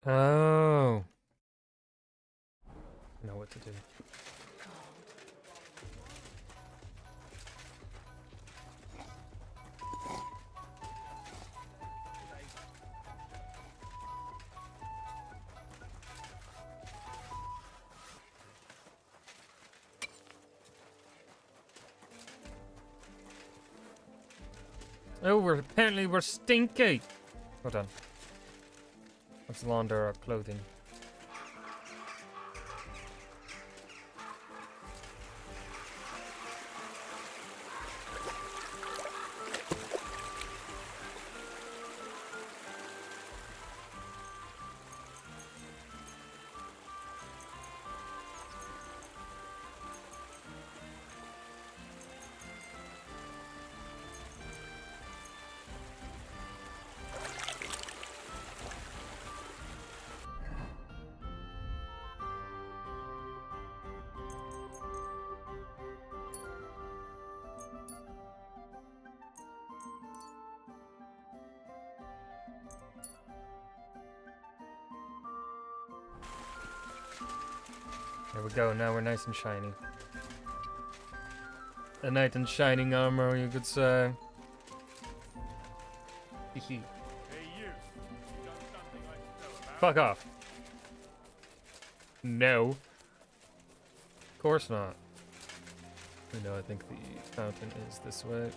Oh. I know what to do. Oh, we're stinky. Hold on. Let's launder our clothing. There we go, now we're nice and shiny. A knight in shining armor, you could say. Hee. Fuck off. No. Of course not. No, I think the fountain is this way.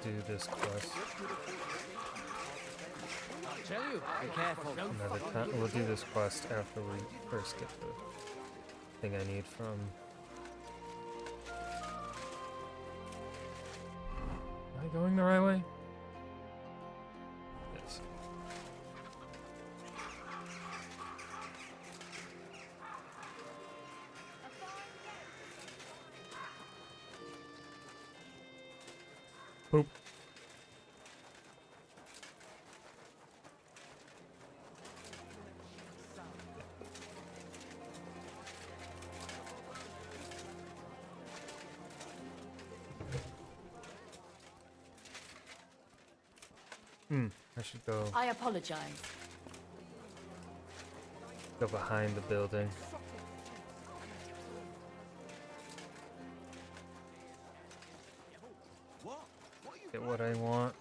Do this quest. I'll tell you, be careful. We'll do this quest after we first get the thing I need from. Am I going the right way? Yes. Poop. I should go. I apologize. Go behind the building. Get what I want.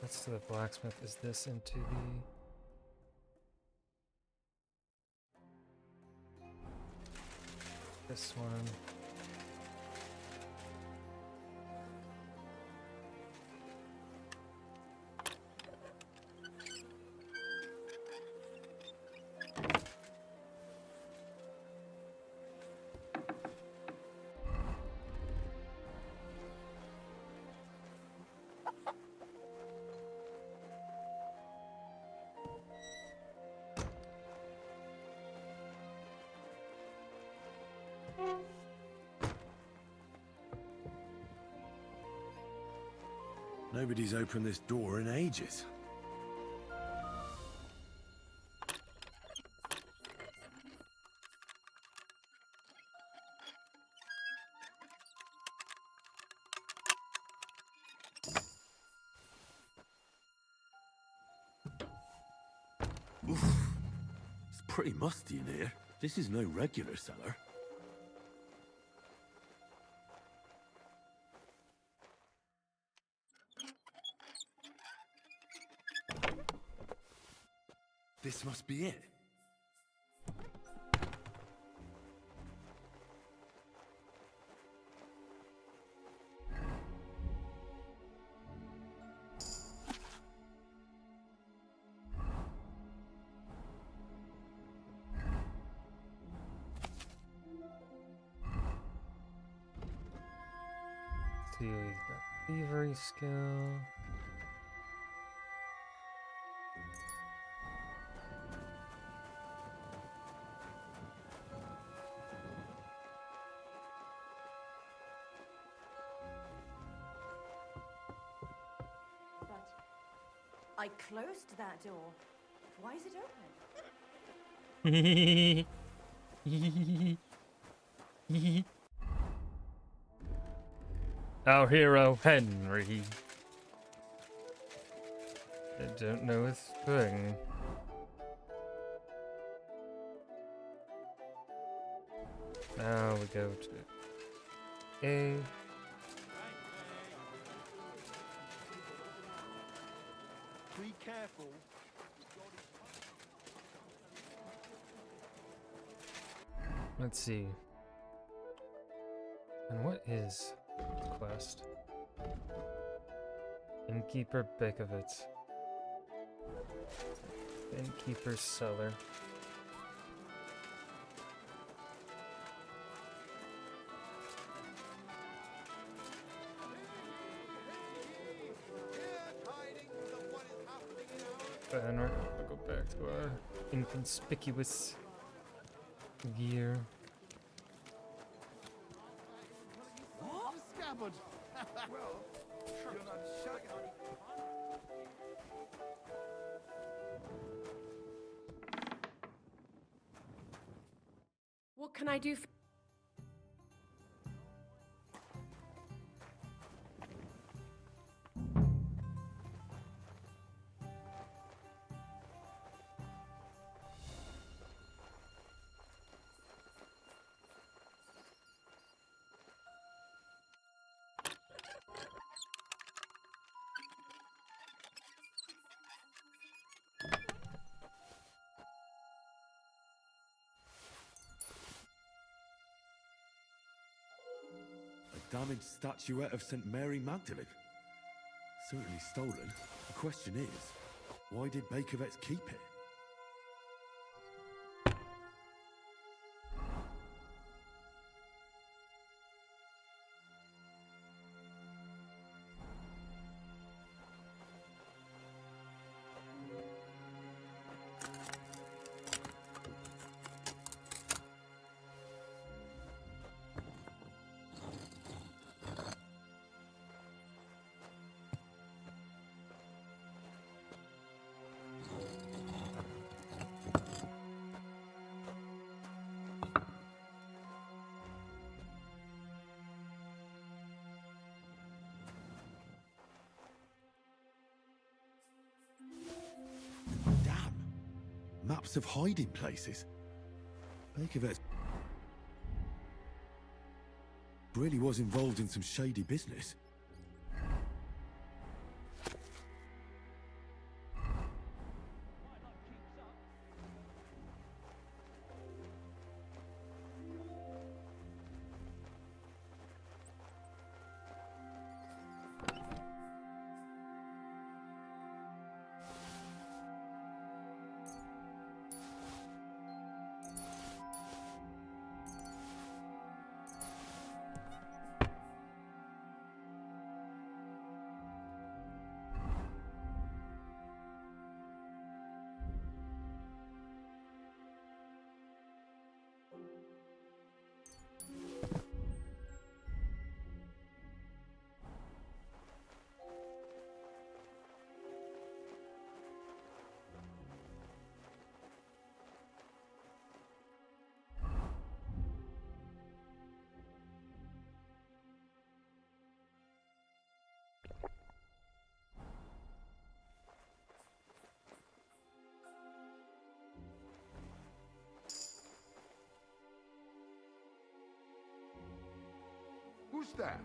That's to the blacksmith. Is this into the... This one. Nobody's opened this door in ages. Oof. It's pretty musty in here. This is no regular cellar. This must be it. see. Got thievery skill. I closed that door. Why is it open? Our hero, Henry. I don't know his thing. Now we go to A. Be careful. Let's see. And what is the quest? Innkeeper Bekovitz. Innkeeper's cellar. Banner. I'll go back to our inconspicuous gear. What? Scabbard. Well, you're not shy. What can I do for... A damaged statuette of St. Mary Magdalene. Certainly stolen. The question is, why did Bakovets keep it? Maps of hiding places. Bakovets really was involved in some shady business. Who's there?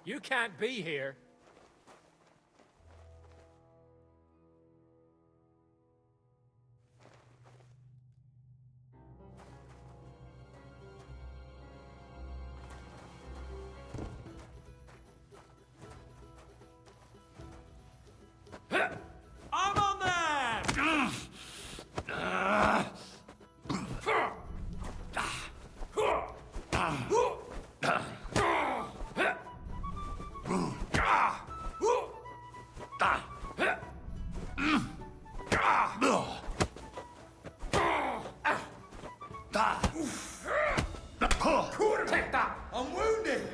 You can't be here. I'm on there! Take that! I'm wounded!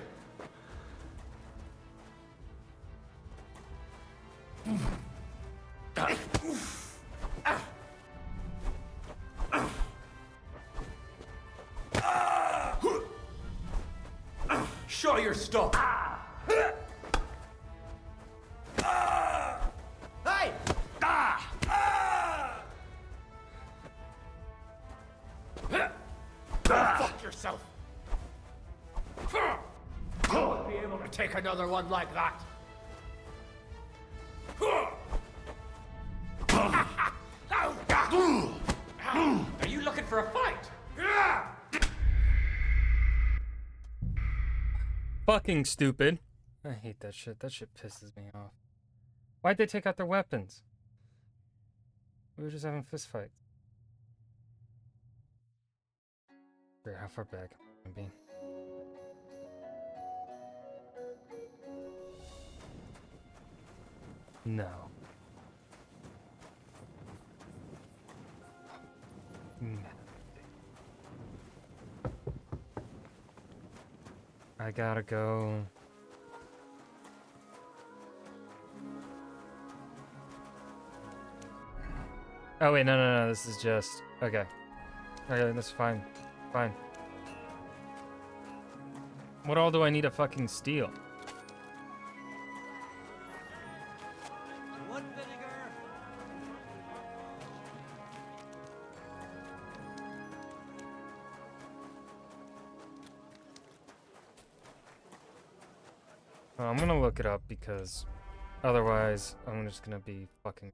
Show your stuff! Hey! Go fuck yourself! You won't be able to take another one like that. Are you looking for a fight? Fucking stupid. I hate that shit. That shit pisses me off. Why'd they take out their weapons? We were just having fist fights. Here, how far back am I being? No. No. I gotta go. Oh wait, no, this is just... Okay. Okay, that's fine. Fine. What all do I need to fucking steal? Wood vinegar! Well, I'm gonna look it up because otherwise I'm just gonna be fucking...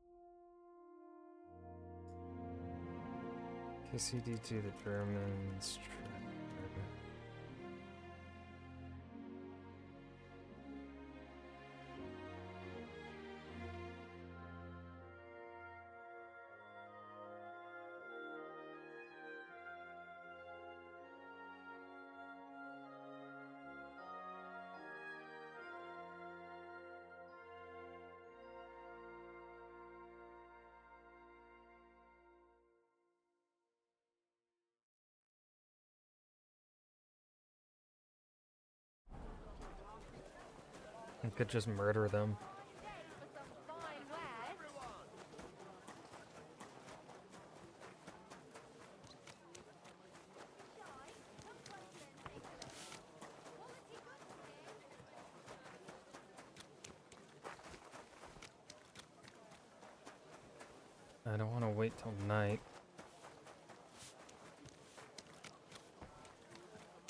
KCD to the Germans. I could just murder them. I don't want to wait till night.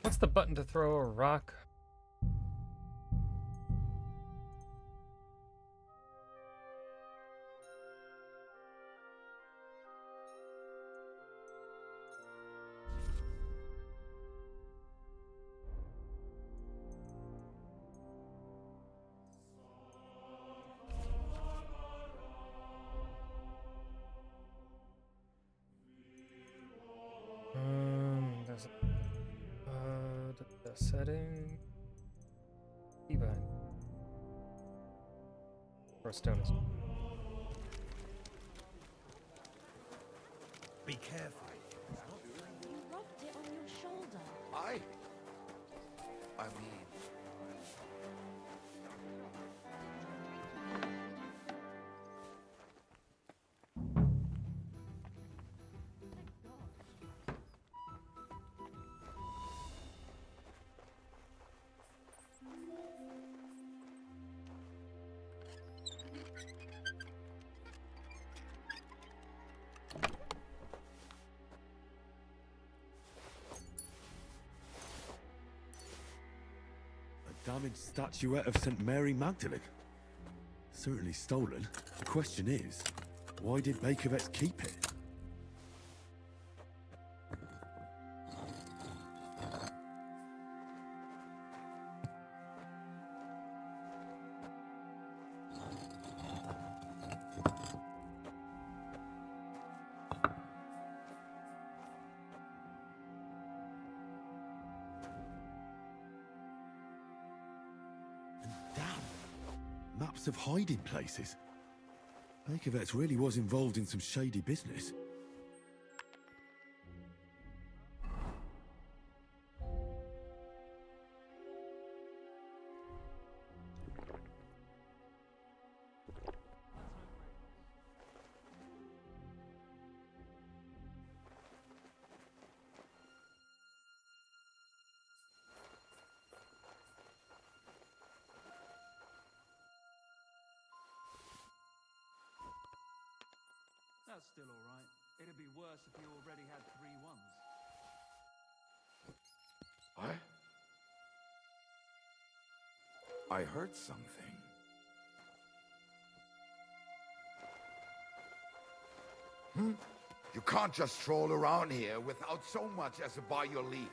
What's the button to throw a rock? There's the setting. Keybind. Or stone is. Be careful. You rubbed it on your shoulder. I mean... Damaged statuette of St. Mary Magdalene. Certainly stolen. The question is, why did Bakovets keep it? Maps of hiding places. Bakovets really was involved in some shady business. That's still all right. It'd be worse if you already had 3 ones. I heard something. You can't just stroll around here without so much as a by your leave.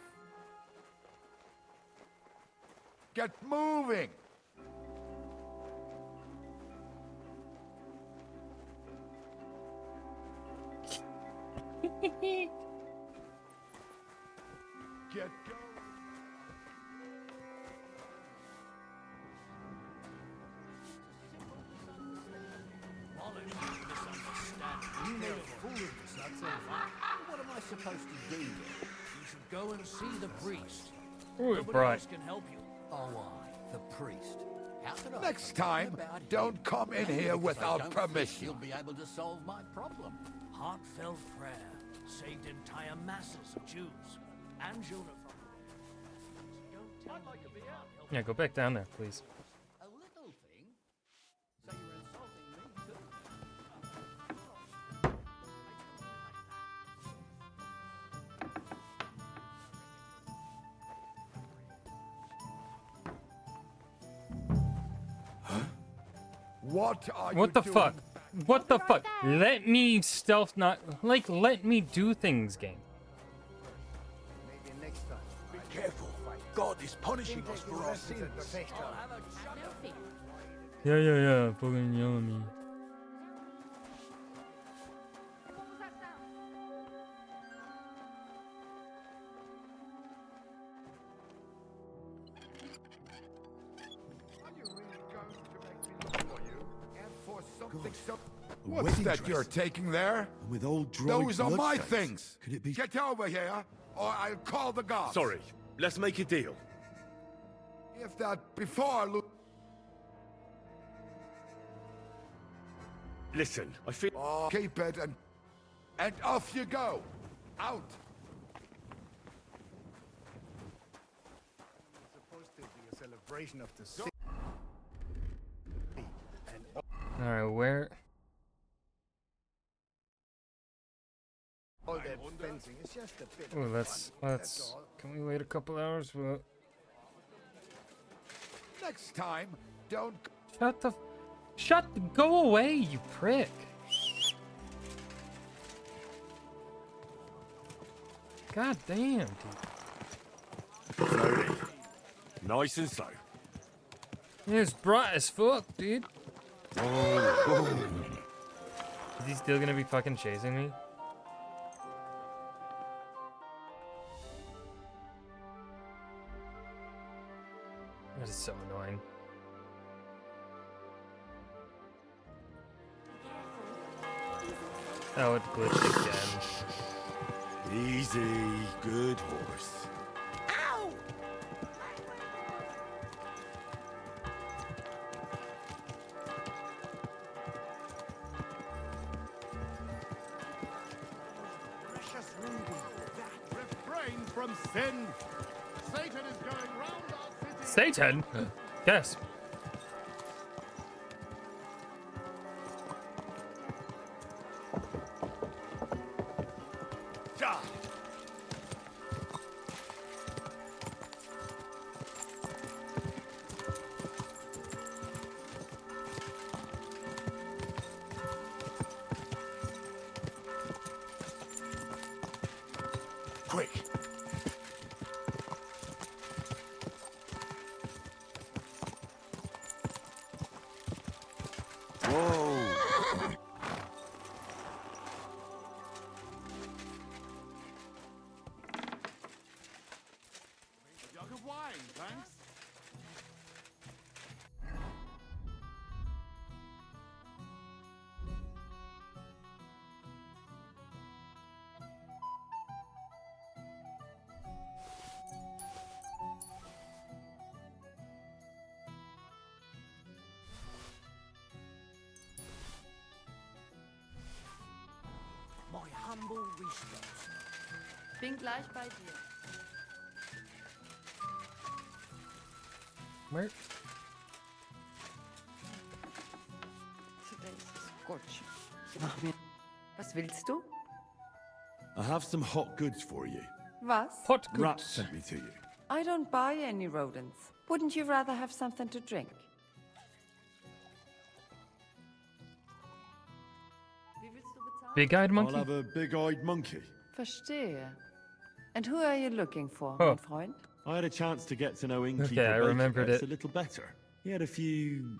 Get moving! Get going! You made a fool of yourself. What am I supposed to do? You should go and see the priest. Nobody else can help you. Oh, the priest. How can I Next time, don't come in here without permission. You'll be able to solve my problem. Heartfelt prayer saved entire masses of Jews. Angela from... Yeah, go back down there, please. A little thing? So you're insulting me too? What are What you the doing? fuck? What the fuck? Let me stealth not like let me do things, game. Maybe next time. Be careful. God is punishing us for our sins. Yeah. Fucking yell at me. What's that you're taking there? With old dried Those are my bloodstains. things. Could it be? Get over here, or I'll call the guards. Sorry. Let's make a deal. If that before look. Listen, I feel. Keep it and off you go. Out. It's supposed to be a celebration of the city. All right, where? All that fencing is just a bit. Oh, of let's. fun, that's all. Can we wait a couple hours? Well, Next time, don't. Go away, you prick. God damn, dude. Slowly. Nice and slow. It's bright as fuck, dude. Oh. Is he still gonna be fucking chasing me? That is so annoying. Oh, it glitched again. Easy, good horse. Ow! Precious ruby, refrain from sin. Satan is going round our city. Satan? Yes. Bin gleich bei dir. Where? Today's Scotch. Mach mir. Was willst du? I have some hot goods for you. Was? Hot Rat sent me to you. I don't buy any rodents. Wouldn't you rather have something to drink? Wie willst du bezahlen? Big-eyed I'll monkey? have a big-eyed monkey. Verstehe. And who are you looking for, Oh. mein Freund? I had a chance to get to know Innkeeper Okay, I remembered Bakervetz it. a little better. He had a few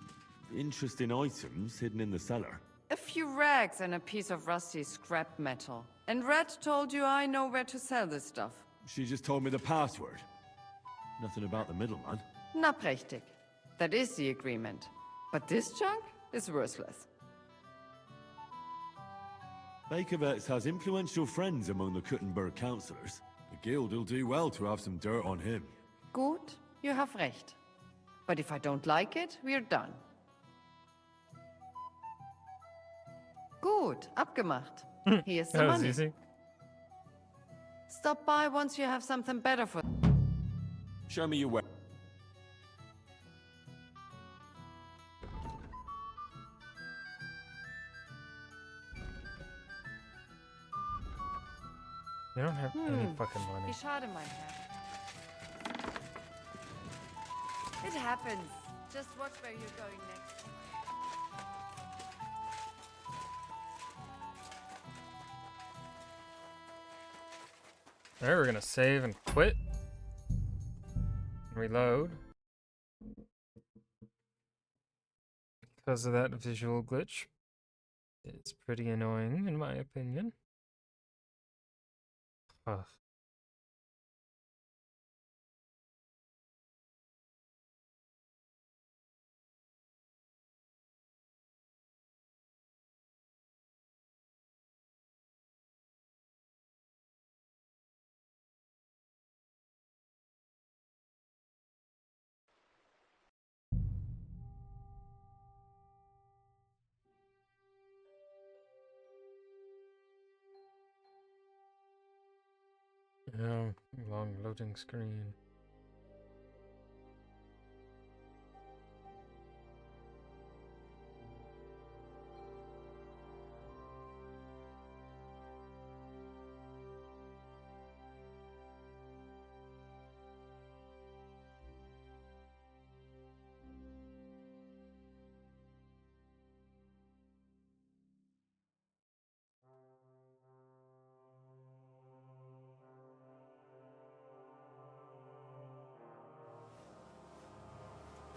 interesting items hidden in the cellar. A few rags and a piece of rusty scrap metal. And Red told you I know where to sell this stuff. She just told me the password. Nothing about the middleman. Na prächtig. That is the agreement. But this junk is worthless. Bakervetz has influential friends among the Kuttenberg councillors. The guild will do well to have some dirt on him. Gut, you have recht. But if I don't like it, we're done. Gut, abgemacht. Here's the That was money. easy. Stop by once you have something better for... Show me your way. You don't have any fucking money. Wie schade, mein Herr. It happens. Just watch where you're going next. Alright, we're gonna save and quit. Reload. Because of that visual glitch. It's pretty annoying, in my opinion. Ugh. Oh, long loading screen.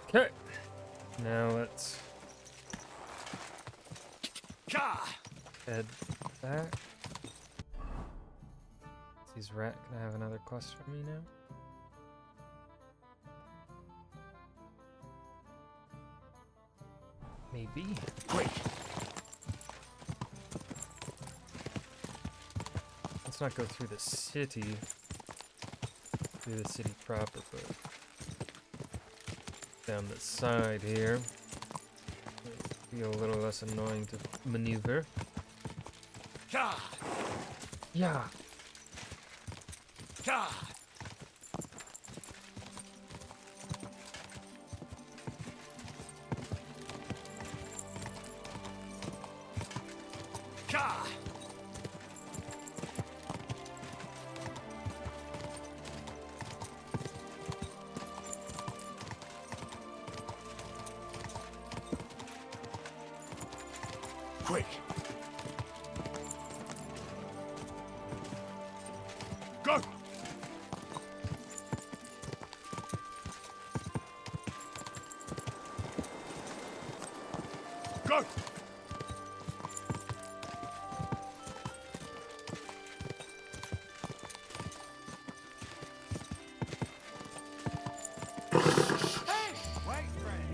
Okay. Now let's head back. Is Rat gonna have another quest for me now? Maybe. Quick! Let's not go through the city. Through the city proper, but down the side here. Be a little less annoying to maneuver. Yeah. Yeah. Yeah. Quick! Go! Go!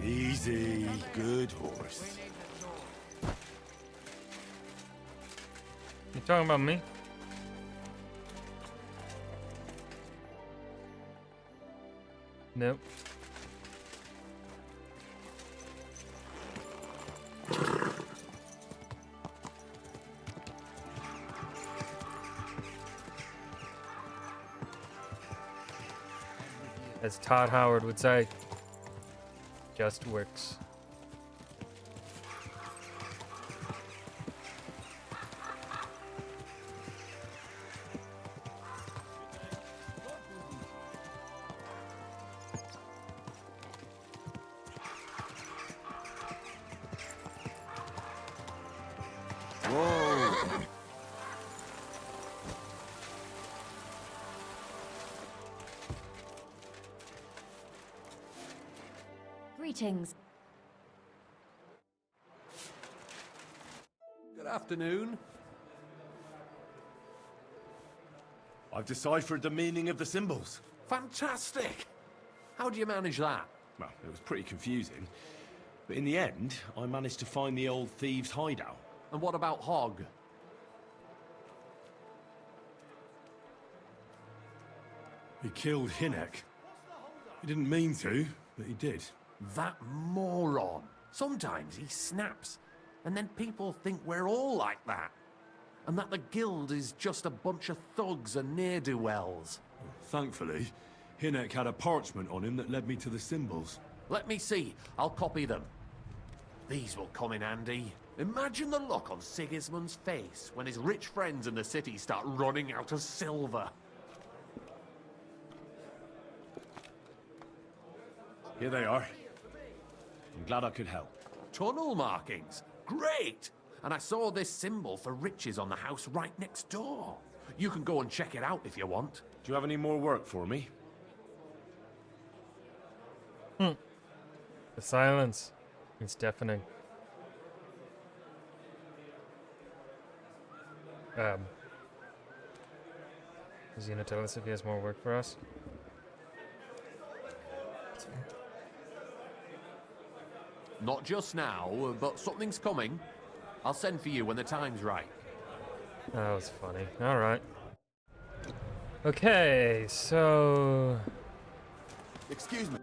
Easy, good horse. You talking about me? Nope. As Todd Howard would say, just works. Whoa! Greetings. Good afternoon. I've deciphered the meaning of the symbols. Fantastic! How do you manage that? Well, it was pretty confusing. But in the end, I managed to find the old thieves' hideout. And what about Hogg? He killed Hinnek. He didn't mean to, but he did. That moron. Sometimes he snaps, and then people think we're all like that. And that the guild is just a bunch of thugs and ne'er-do-wells. Thankfully, Hinnek had a parchment on him that led me to the symbols. Let me see. I'll copy them. These will come in handy. Imagine the look on Sigismund's face when his rich friends in the city start running out of silver. Here they are. I'm glad I could help. Tunnel markings. Great! And I saw this symbol for riches on the house right next door. You can go and check it out if you want. Do you have any more work for me? The silence. It's deafening. Is he gonna tell us if he has more work for us? Not just now, but something's coming. I'll send for you when the time's right. That was funny. Alright. Okay, so... Excuse me.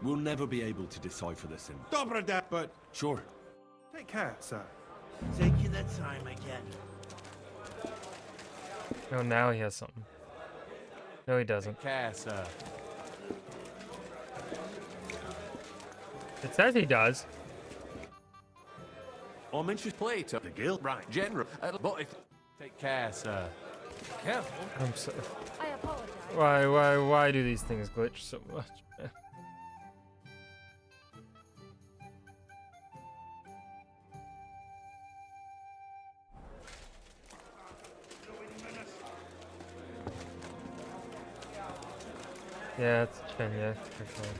We'll never be able to decipher the symbol. Dobra that, but Sure. take care, sir. Take you the time again. Oh, now he has something. No, he doesn't. Take care, sir. It says he does. I'm interested play to the guild, right? General, but if take care, sir. Careful. I'm so... I apologize. Why do these things glitch so much, man? Yeah, it's Chen, yeah, for sure.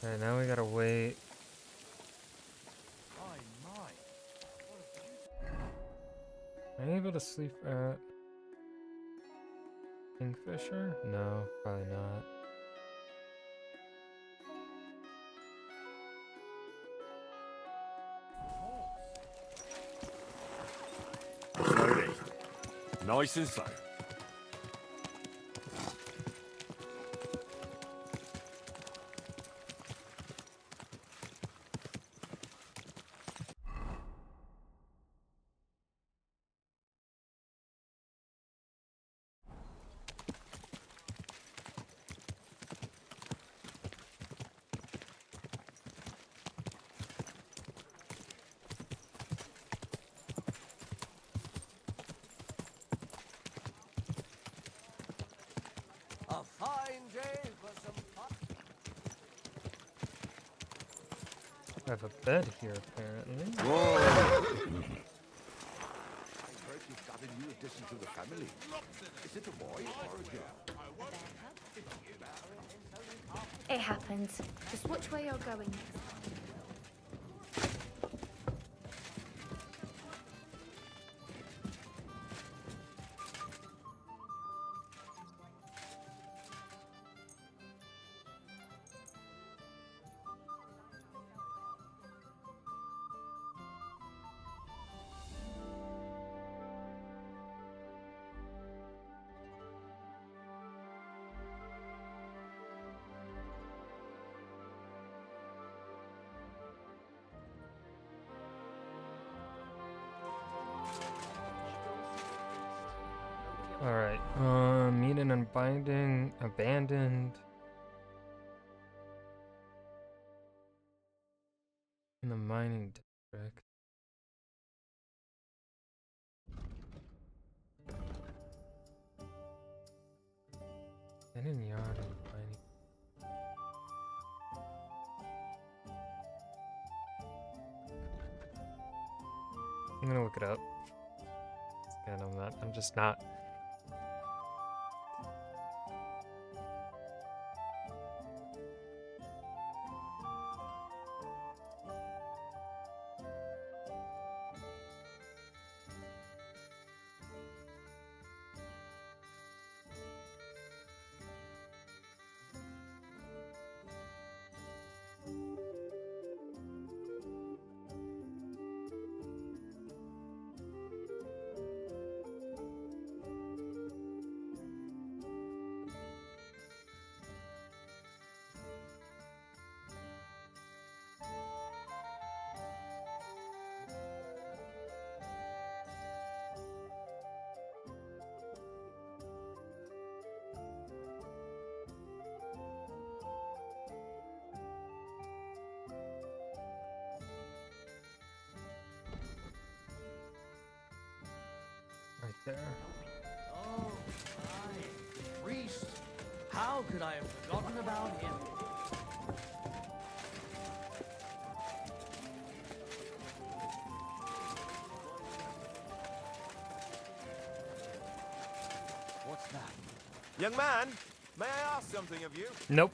Alright, now we gotta wait. Am I able to sleep at Kingfisher? No, probably not. Slowly. Nice and slow. A fine day for some fun. I have a bed here, apparently. Whoa! I heard you've got a new addition to the family. Is it a boy or a girl? It happens. Just which way you're going. binding, abandoned. In the mining district. Abandoned yard and mining. I'm gonna look it up. And I'm just not. Right there. Oh, aye, the priest. How could I have forgotten about him? What's that? Young man, may I ask something of you? Nope.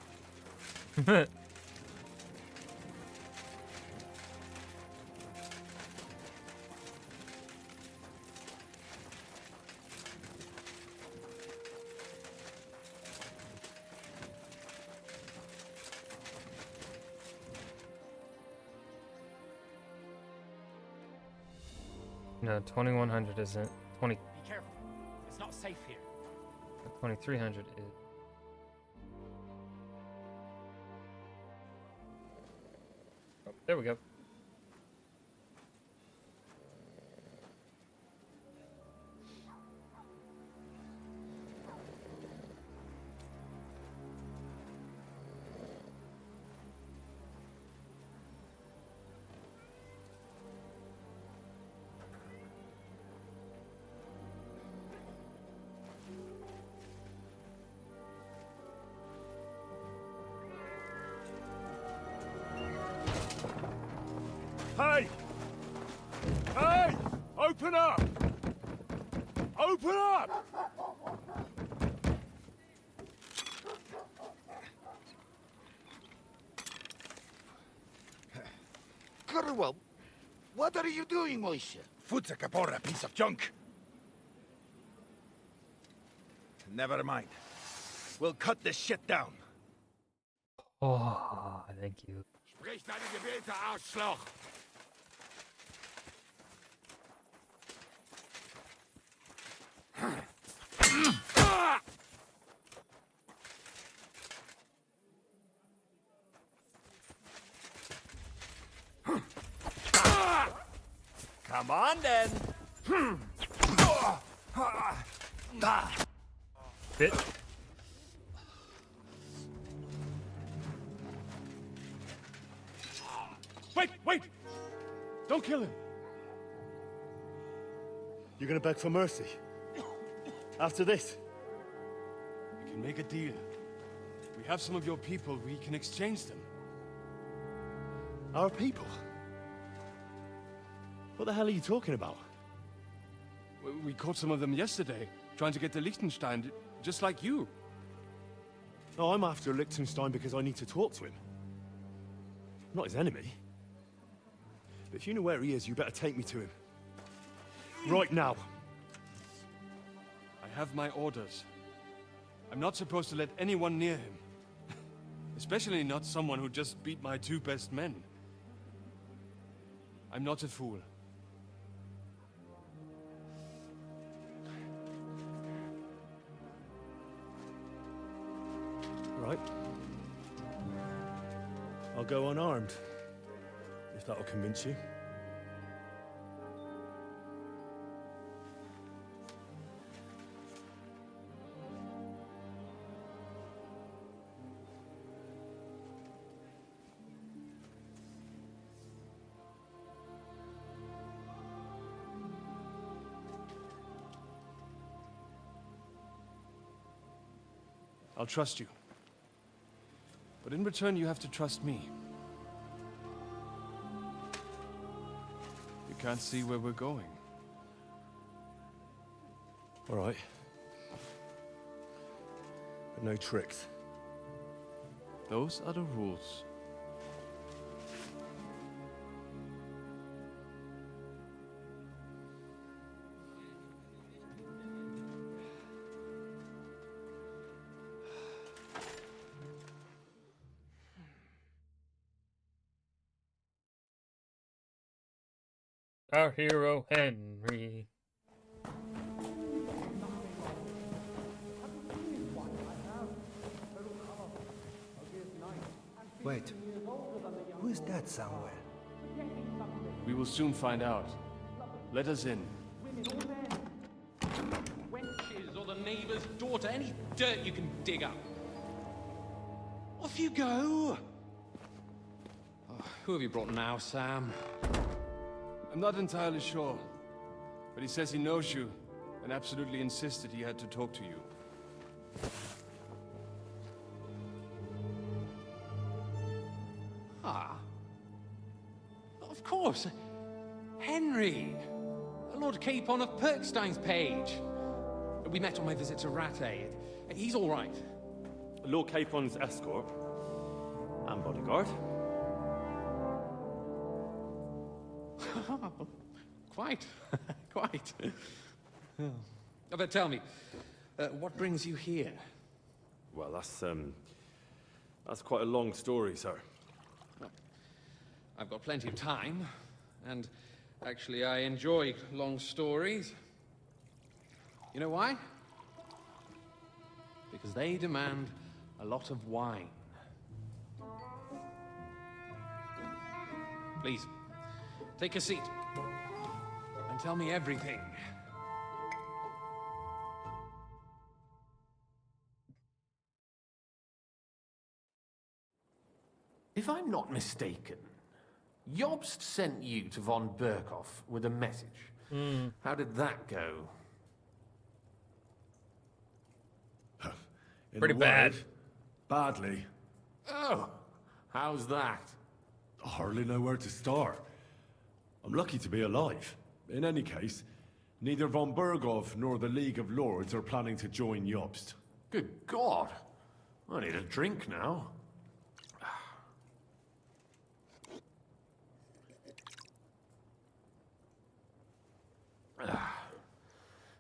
No, 2100 isn't. 20. Be careful. It's not safe here. 2300 is. Oh, there we go. Hey! Hey! Open up! Open up! Curwell, what are you doing, Moishe? Futsa Capora, piece of junk. Never mind. We'll cut this shit down. Oh, thank you. Sprich deine Gebete, Arschloch! Come on, then. Bitch. Wait, wait! Don't kill him! You're gonna beg for mercy? After this? We can make a deal. We have some of your people, we can exchange them. Our people? What the hell are you talking about? We caught some of them yesterday, trying to get to Liechtenstein, just like you. Oh, I'm after Liechtenstein because I need to talk to him. I'm not his enemy. But if you know where he is, you better take me to him. Right now. I have my orders. I'm not supposed to let anyone near him. Especially not someone who just beat my two best men. I'm not a fool. Right. I'll go unarmed. If that'll convince you. I'll trust you. But in return, you have to trust me. You can't see where we're going. All right. But no tricks. Those are the rules. Our hero, Henry. Wait. Who is that somewhere? We will soon find out. Let us in. Wenches or the neighbor's daughter, any dirt you can dig up. Off you go! Oh, who have you brought now, Sam? I'm not entirely sure, but he says he knows you and absolutely insisted he had to talk to you. Ah. Of course. Henry. Lord Capon of Perkstein's page. We met on my visit to Rattay. He's all right. Lord Capon's escort and bodyguard. Quite. Quite. Oh, but tell me, what brings you here? Well, that's quite a long story, sir. Well, I've got plenty of time, and actually I enjoy long stories. You know why? Because they demand a lot of wine. Please, take a seat and tell me everything. If I'm not mistaken, Jobst sent you to von Berkhoff with a message. How did that go? Pretty bad. Badly. Oh, how's that? I hardly know where to start. I'm lucky to be alive. In any case, neither von Berghoff nor the League of Lords are planning to join Jobst. Good God. I need a drink now.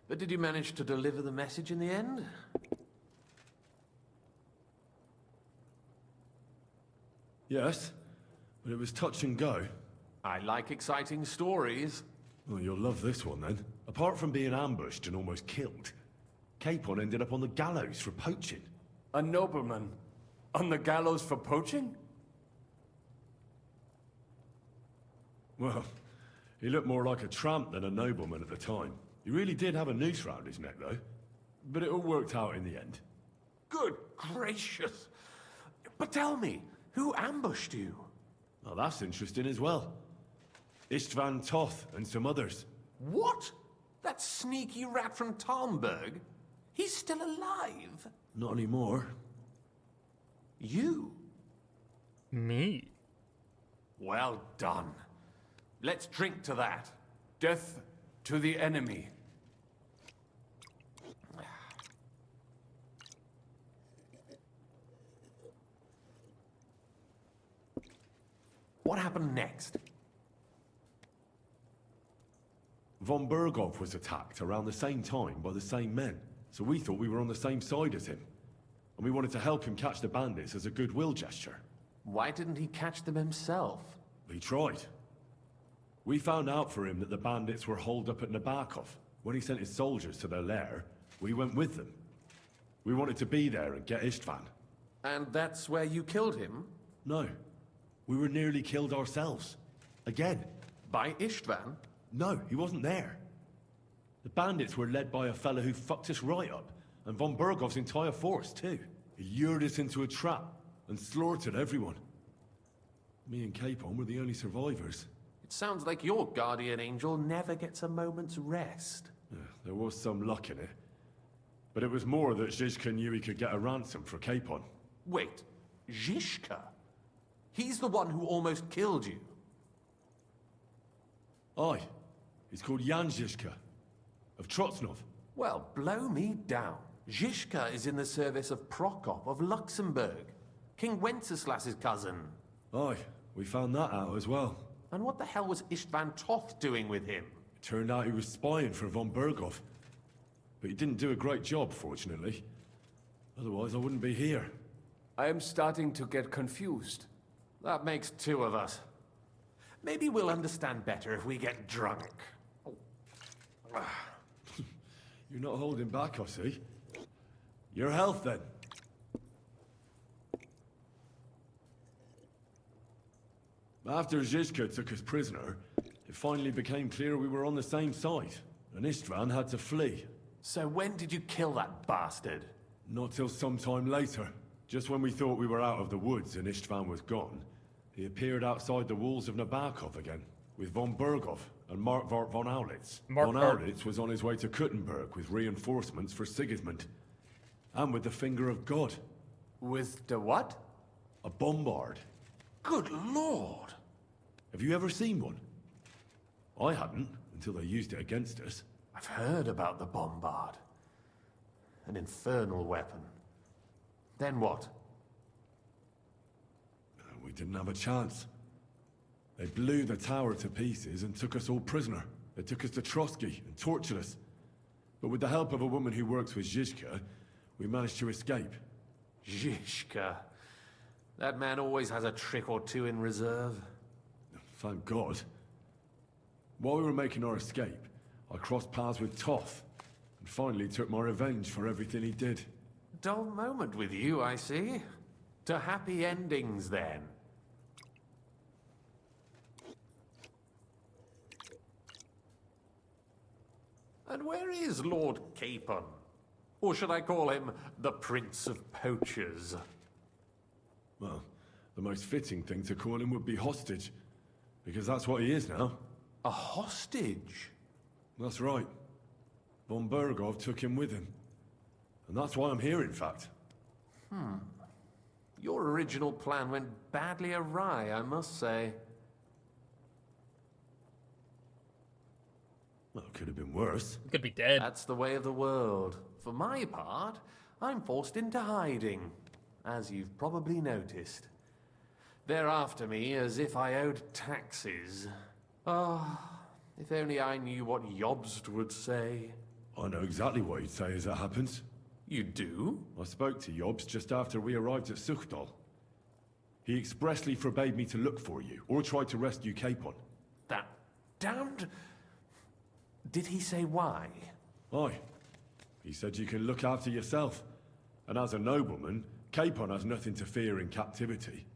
But did you manage to deliver the message in the end? Yes, but it was touch and go. I like exciting stories. Well, you'll love this one then. Apart from being ambushed and almost killed, Capon ended up on the gallows for poaching. A nobleman on the gallows for poaching? Well, he looked more like a tramp than a nobleman at the time. He really did have a noose round his neck, though. But it all worked out in the end. Good gracious. But tell me, who ambushed you? Well, that's interesting as well. Istvan Toth and some others. What? That sneaky rat from Talmberg? He's still alive? Not anymore. You? Me? Well done. Let's drink to that. Death to the enemy. What happened next? Von Berghoff was attacked around the same time by the same men, so we thought we were on the same side as him. And we wanted to help him catch the bandits as a goodwill gesture. Why didn't he catch them himself? He tried. We found out for him that the bandits were holed up at Nabokov. When he sent his soldiers to their lair, we went with them. We wanted to be there and get Istvan. And that's where you killed him? No. We were nearly killed ourselves. Again. By Istvan? No, he wasn't there. The bandits were led by a fellow who fucked us right up, and von Berghoff's entire force, too. He lured us into a trap and slaughtered everyone. Me and Capon were the only survivors. It sounds like your guardian angel never gets a moment's rest. Yeah, there was some luck in it. But it was more that Zizka knew he could get a ransom for Capon. Wait, Zizka? He's the one who almost killed you. Aye. He's called Jan Zizka, of Trotsnov. Well, blow me down. Zizka is in the service of Prokop of Luxembourg, King Wenceslas's cousin. Aye, we found that out as well. And what the hell was Istvan Toth doing with him? It turned out he was spying for von Berghoff. But he didn't do a great job, fortunately. Otherwise, I wouldn't be here. I am starting to get confused. That makes two of us. Maybe we'll understand better if we get drunk. You're not holding back, I see. Your health, then. After Zizka took us prisoner, it finally became clear we were on the same side, and Istvan had to flee. So when did you kill that bastard? Not till some time later. Just when we thought we were out of the woods and Istvan was gone, he appeared outside the walls of Nabokov again, with von Berghoff and Markvart von Aulitz. Von Aulitz was on his way to Kuttenberg with reinforcements for Sigismund. And with the finger of God. With the what? A bombard. Good lord! Have you ever seen one? I hadn't, until they used it against us. I've heard about the bombard. An infernal weapon. Then what? We didn't have a chance. They blew the tower to pieces and took us all prisoner. They took us to Trotsky and tortured us. But with the help of a woman who works with Zizka, we managed to escape. Zizka. That man always has a trick or two in reserve. Thank God. While we were making our escape, I crossed paths with Toth, and finally took my revenge for everything he did. Dull moment with you, I see. To happy endings, then. And where is Lord Capon? Or should I call him the Prince of Poachers? Well, the most fitting thing to call him would be hostage, because that's what he is now. A hostage? That's right. Von Berghoff took him with him. And that's why I'm here, in fact. Your original plan went badly awry, I must say. Well, it could have been worse. He could be dead. That's the way of the world. For my part, I'm forced into hiding, as you've probably noticed. They're after me as if I owed taxes. If only I knew what Jobst would say. I know exactly what he'd say as it happens. You do? I spoke to Jobst just after we arrived at Suchdal. He expressly forbade me to look for you, or try to rescue Capon. That damned... Did he say why? Aye. He said you can look after yourself. And as a nobleman, Capon has nothing to fear in captivity.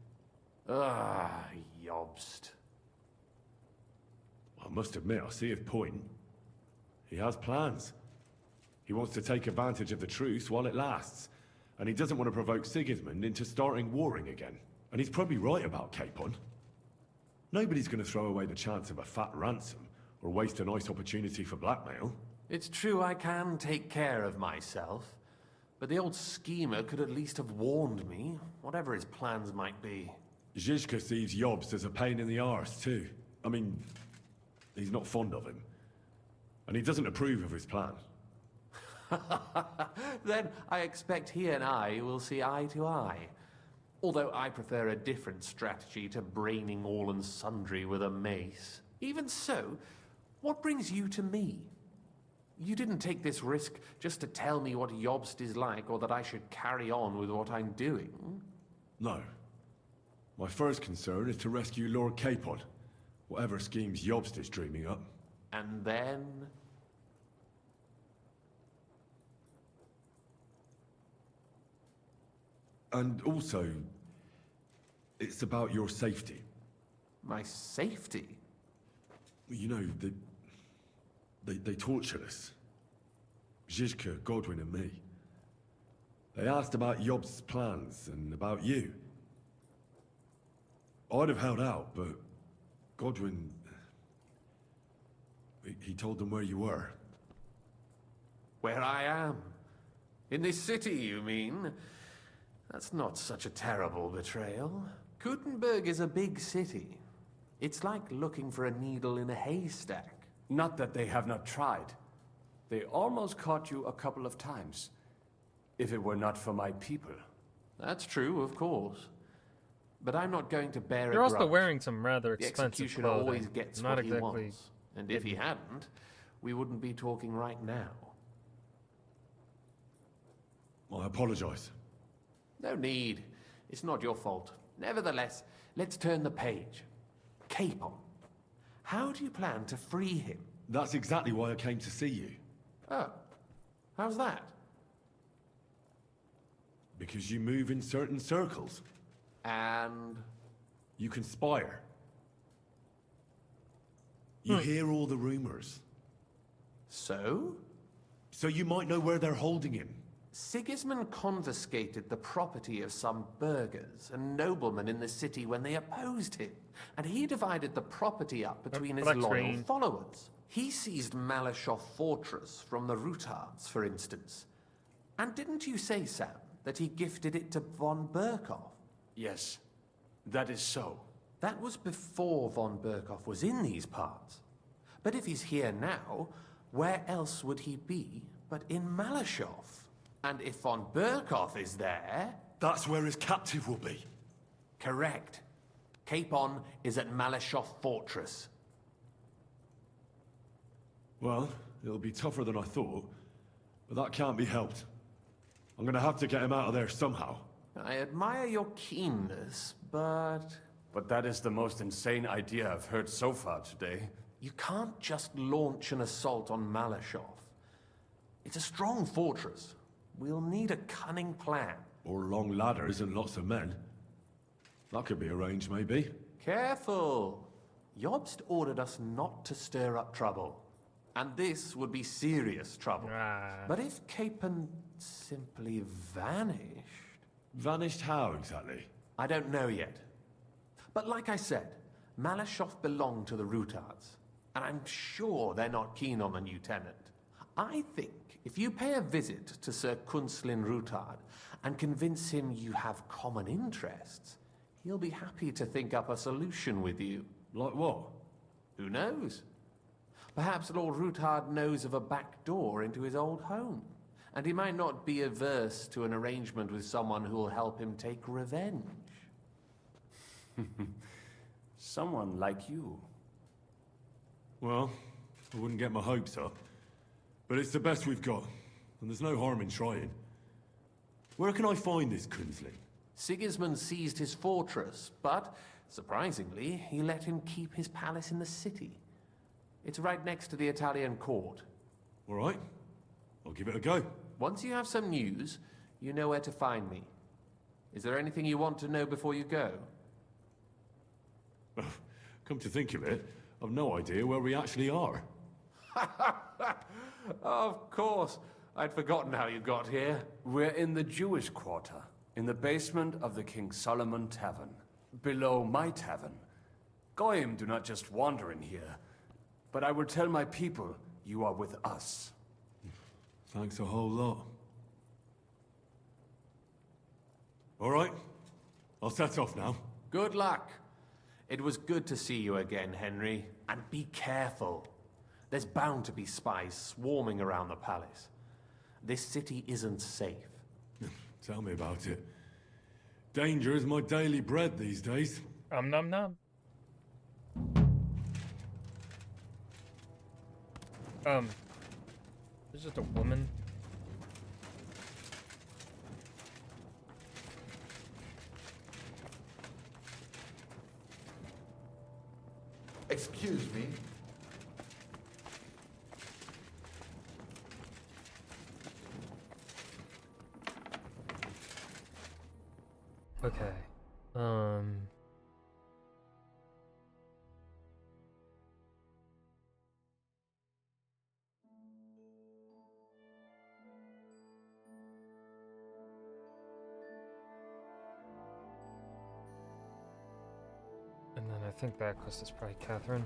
Jobst. I must admit, I see his point. He has plans. He wants to take advantage of the truce while it lasts. And he doesn't want to provoke Sigismund into starting warring again. And he's probably right about Capon. Nobody's going to throw away the chance of a fat ransom, or waste a nice opportunity for blackmail. It's true I can take care of myself, but the old schemer could at least have warned me, whatever his plans might be. Zizka sees Jobst as a pain in the arse, too. I mean, he's not fond of him. And he doesn't approve of his plan. Then I expect he and I will see eye to eye. Although I prefer a different strategy to braining all and sundry with a mace. Even so, what brings you to me? You didn't take this risk just to tell me what Jobst is like, or that I should carry on with what I'm doing. No. My first concern is to rescue Lord Capon, whatever schemes Jobst is dreaming up. And then... And also, it's about your safety. My safety? You know, they tortured us. Zizka, Godwin and me. They asked about Jobst's plans and about you. I'd have held out, but Godwin... He told them where you were. Where I am? In this city, you mean? That's not such a terrible betrayal. Gutenberg is a big city. It's like looking for a needle in a haystack. Not that they have not tried. They almost caught you a couple of times. If it were not for my people. That's true, of course. But I'm not going to bear You're a also grudge. wearing some rather The expensive executioner clothing. always gets Not what he exactly. wants. And if he hadn't, we wouldn't be talking right now. I apologize. No need. It's not your fault. Nevertheless, let's turn the page. Capon. How do you plan to free him? That's exactly why I came to see you. Oh. How's that? Because you move in certain circles. And? You conspire. You hear all the rumors. So? So you might know where they're holding him. Sigismund confiscated the property of some burghers and noblemen in the city when they opposed him, and he divided the property up between his loyal followers. He seized Malashov Fortress from the Rutards, for instance. And didn't you say, Sam, that he gifted it to von Berkhoff? Yes, that is so. That was before von Berkhoff was in these parts. But if he's here now, where else would he be but in Malashov? And if von Berkhoff is there... That's where his captive will be. Correct. Capon is at Malashov Fortress. Well, it'll be tougher than I thought, but that can't be helped. I'm gonna have to get him out of there somehow. I admire your keenness, but... But that is the most insane idea I've heard so far today. You can't just launch an assault on Malashov. It's a strong fortress. We'll need a cunning plan. Or long ladders and lots of men. That could be arranged, maybe. Careful! Jobst ordered us not to stir up trouble. And this would be serious trouble. But if Capon simply vanished... Vanished how, exactly? I don't know yet. But like I said, Malashov belonged to the Rutards. And I'm sure they're not keen on the new tenant. I think if you pay a visit to Sir Kunslin Rutard and convince him you have common interests, he'll be happy to think up a solution with you. Like what? Who knows? Perhaps Lord Rutard knows of a back door into his old home, and he might not be averse to an arrangement with someone who'll help him take revenge. Someone like you. Well, I wouldn't get my hopes up. But it's the best we've got, and there's no harm in trying. Where can I find this Kunslin? Sigismund seized his fortress, but, surprisingly, he let him keep his palace in the city. It's right next to the Italian court. All right. I'll give it a go. Once you have some news, you know where to find me. Is there anything you want to know before you go? Come to think of it, I've no idea where we actually are. Of course. I'd forgotten how you got here. We're in the Jewish quarter, in the basement of the King Solomon Tavern, below my tavern. Goyim do not just wander in here, but I will tell my people you are with us. Thanks a whole lot. All right, I'll set off now. Good luck. It was good to see you again, Henry. And be careful. There's bound to be spies swarming around the palace. This city isn't safe. Tell me about it. Danger is my daily bread these days. Nom nom. There's just a woman. Excuse me. Okay. And then I think that quest is probably Catherine.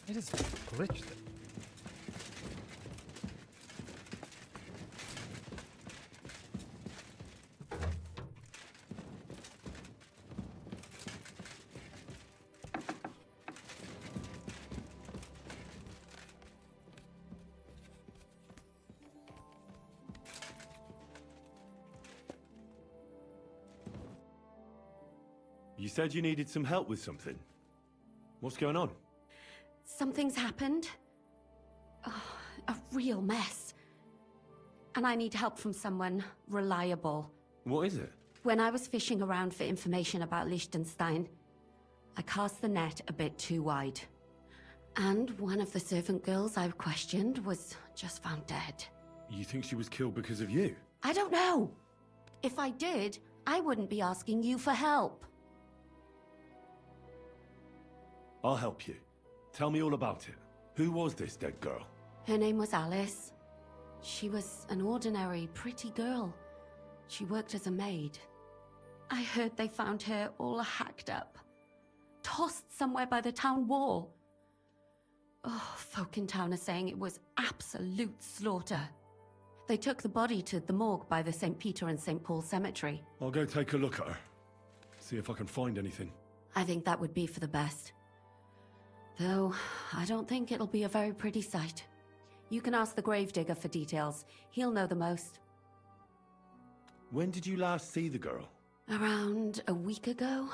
It just glitched it. You said you needed some help with something. What's going on? Something's happened. Oh, a real mess. And I need help from someone reliable. What is it? When I was fishing around for information about Liechtenstein, I cast the net a bit too wide. And one of the servant girls I questioned was just found dead. You think she was killed because of you? I don't know. If I did, I wouldn't be asking you for help. I'll help you. Tell me all about it. Who was this dead girl? Her name was Alice. She was an ordinary, pretty girl. She worked as a maid. I heard they found her all hacked up, tossed somewhere by the town wall. Oh, folk in town are saying it was absolute slaughter. They took the body to the morgue by the St. Peter and St. Paul cemetery. I'll go take a look at her. See if I can find anything. I think that would be for the best. Though, I don't think it'll be a very pretty sight. You can ask the gravedigger for details. He'll know the most. When did you last see the girl? Around a week ago?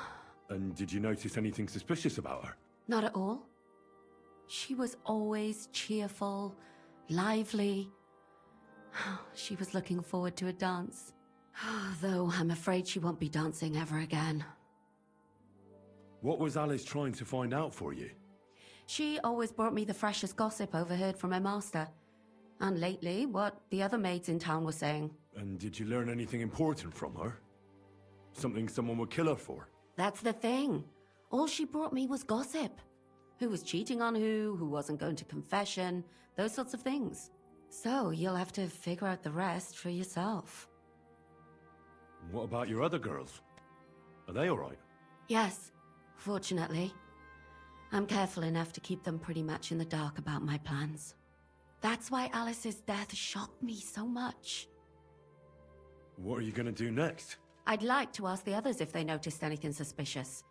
And did you notice anything suspicious about her? Not at all. She was always cheerful, lively. She was looking forward to a dance. Though I'm afraid she won't be dancing ever again. What was Alice trying to find out for you? She always brought me the freshest gossip overheard from her master. And lately, what the other maids in town were saying. And did you learn anything important from her? Something someone would kill her for? That's the thing. All she brought me was gossip. Who was cheating on who wasn't going to confession, those sorts of things. So you'll have to figure out the rest for yourself. What about your other girls? Are they alright? Yes, fortunately. I'm careful enough to keep them pretty much in the dark about my plans. That's why Alice's death shocked me so much. What are you gonna do next? I'd like to ask the others if they noticed anything suspicious.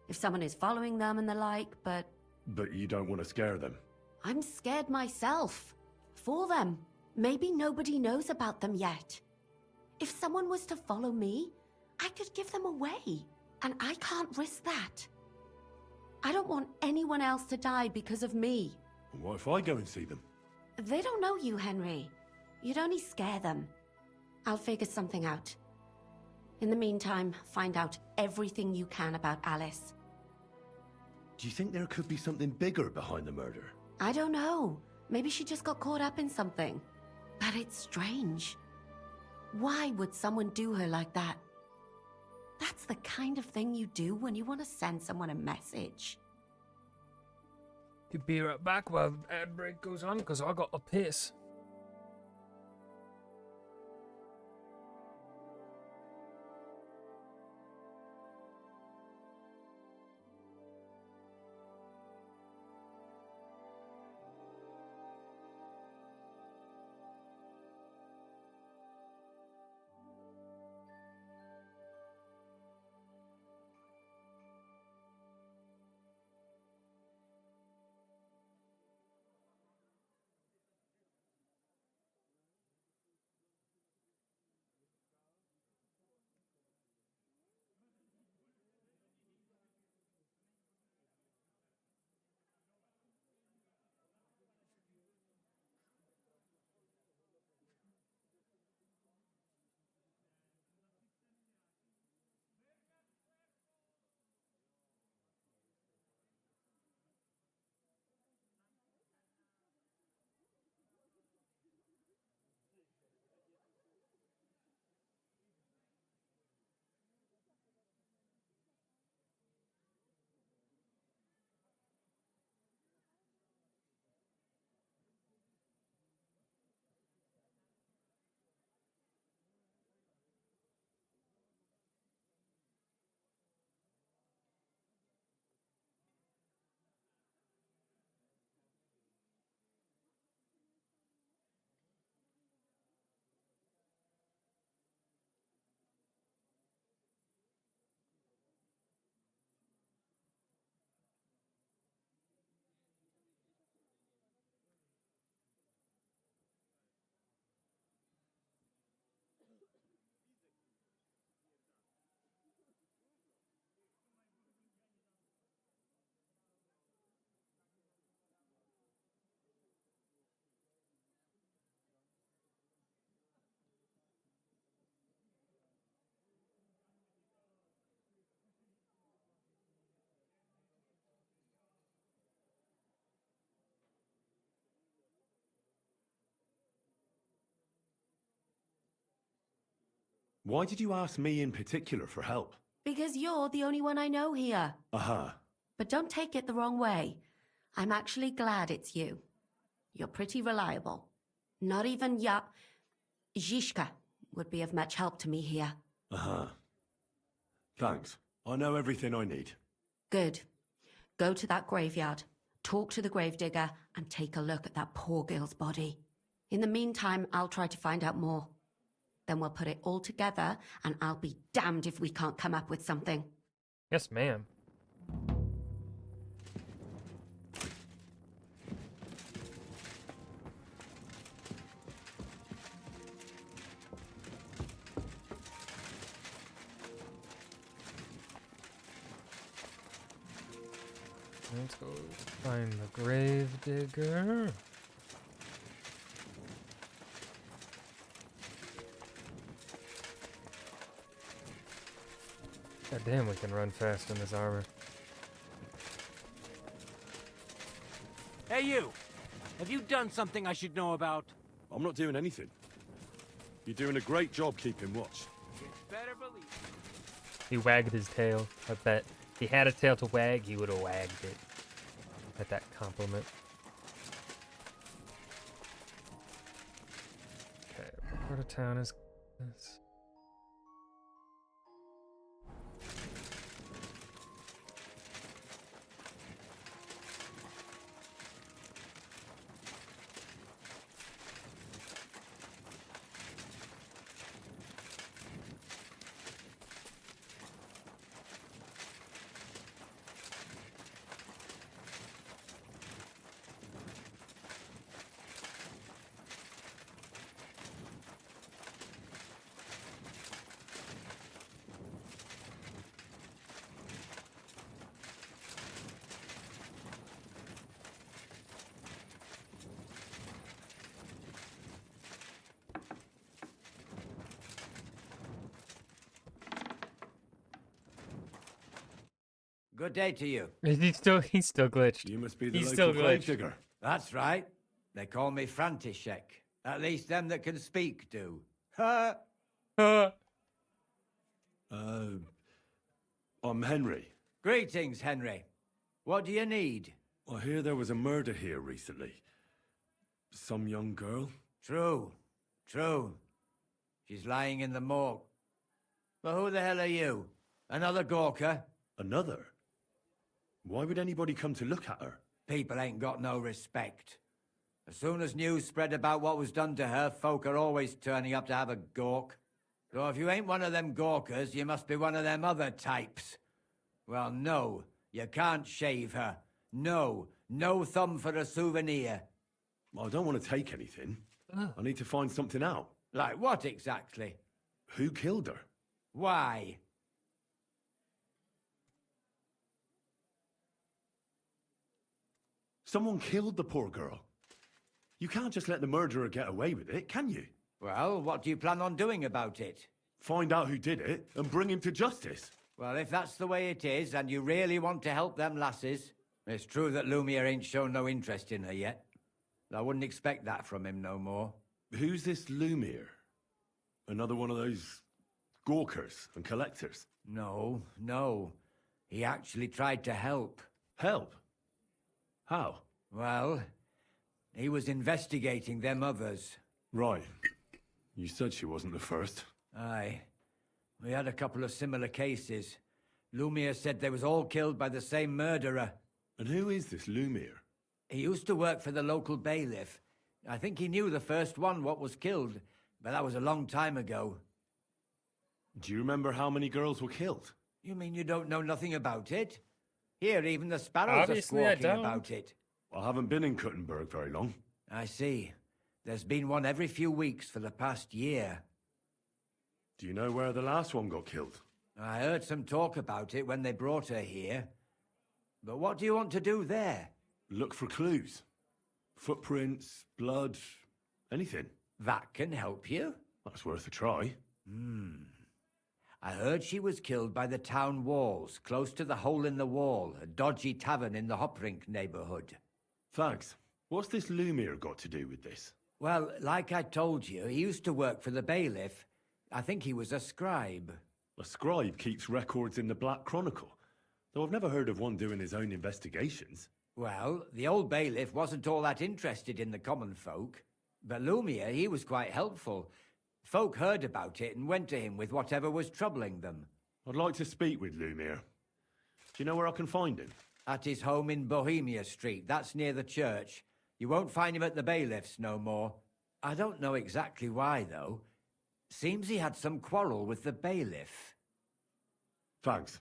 If someone is following them and the like, but... But you don't want to scare them? I'm scared myself. For them. Maybe nobody knows about them yet. If someone was to follow me, I could give them away. And I can't risk that. I don't want anyone else to die because of me. What if I go and see them? They don't know you, Henry. You'd only scare them. I'll figure something out. In the meantime, find out everything you can about Alice. Do you think there could be something bigger behind the murder? I don't know. Maybe she just got caught up in something. But it's strange. Why would someone do her like that? That's the kind of thing you do when you want to send someone a message. Could be right back while the ad break goes on, because I got a piss. Why did you ask me in particular for help? Because you're the only one I know here. Uh-huh. But don't take it the wrong way. I'm actually glad it's you. You're pretty reliable. Not even Zhishka would be of much help to me here. Uh-huh. Thanks. I know everything I need. Good. Go to that graveyard, talk to the gravedigger, and take a look at that poor girl's body. In the meantime, I'll try to find out more. Then we'll put it all together, and I'll be damned if we can't come up with something. Yes, ma'am. Let's go find the gravedigger. God damn, we can run fast in this armor. Hey, you! Have you done something I should know about? I'm not doing anything. You're doing a great job keeping watch. Better believe it. He wagged his tail. I bet if he had a tail to wag, he would have wagged it. At that compliment. Okay, what part of town is this? Good day to you. He's still glitched. You must be the He's local still grave glitched. digger. That's right. They call me František. At least them that can speak do. Ha! I'm Henry. Greetings, Henry. What do you need? I hear there was a murder here recently. Some young girl? True. She's lying in the morgue. But who the hell are you? Another Gawker? Another? Why would anybody come to look at her? People ain't got no respect. As soon as news spread about what was done to her, folk are always turning up to have a gawk. So if you ain't one of them gawkers, you must be one of them other types. Well, no, you can't shave her. No thumb for a souvenir. I don't want to take anything. I need to find something out. Like what exactly? Who killed her? Why? Someone killed the poor girl. You can't just let the murderer get away with it, can you? Well, what do you plan on doing about it? Find out who did it and bring him to justice. Well, if that's the way it is, and you really want to help them lasses, it's true that Lumiere ain't shown no interest in her yet. I wouldn't expect that from him no more. Who's this Lumiere? Another one of those gawkers and collectors? No. He actually tried to help. Help? How? Well, he was investigating them others. Right. You said she wasn't the first. Aye. We had a couple of similar cases. Lumiere said they was all killed by the same murderer. And who is this Lumiere? He used to work for the local bailiff. I think he knew the first one what was killed, but that was a long time ago. Do you remember how many girls were killed? You mean you don't know nothing about it? Here, even the sparrows Obviously, are squawking about it. I haven't been in Kuttenberg very long. I see. There's been one every few weeks for the past year. Do you know where the last one got killed? I heard some talk about it when they brought her here. But what do you want to do there? Look for clues. Footprints, blood, anything. That can help you? That's worth a try. I heard she was killed by the town walls, close to the Hole in the Wall, a dodgy tavern in the Hoprink neighborhood. Thanks. What's this Lumiere got to do with this? Well, like I told you, he used to work for the bailiff. I think he was a scribe. A scribe keeps records in the Black Chronicle, though I've never heard of one doing his own investigations. Well, the old bailiff wasn't all that interested in the common folk. But Lumiere, he was quite helpful. Folk heard about it and went to him with whatever was troubling them. I'd like to speak with Lumiere. Do you know where I can find him? At his home in Bohemia Street, that's near the church. You won't find him at the bailiff's no more. I don't know exactly why, though. Seems he had some quarrel with the bailiff. Thanks.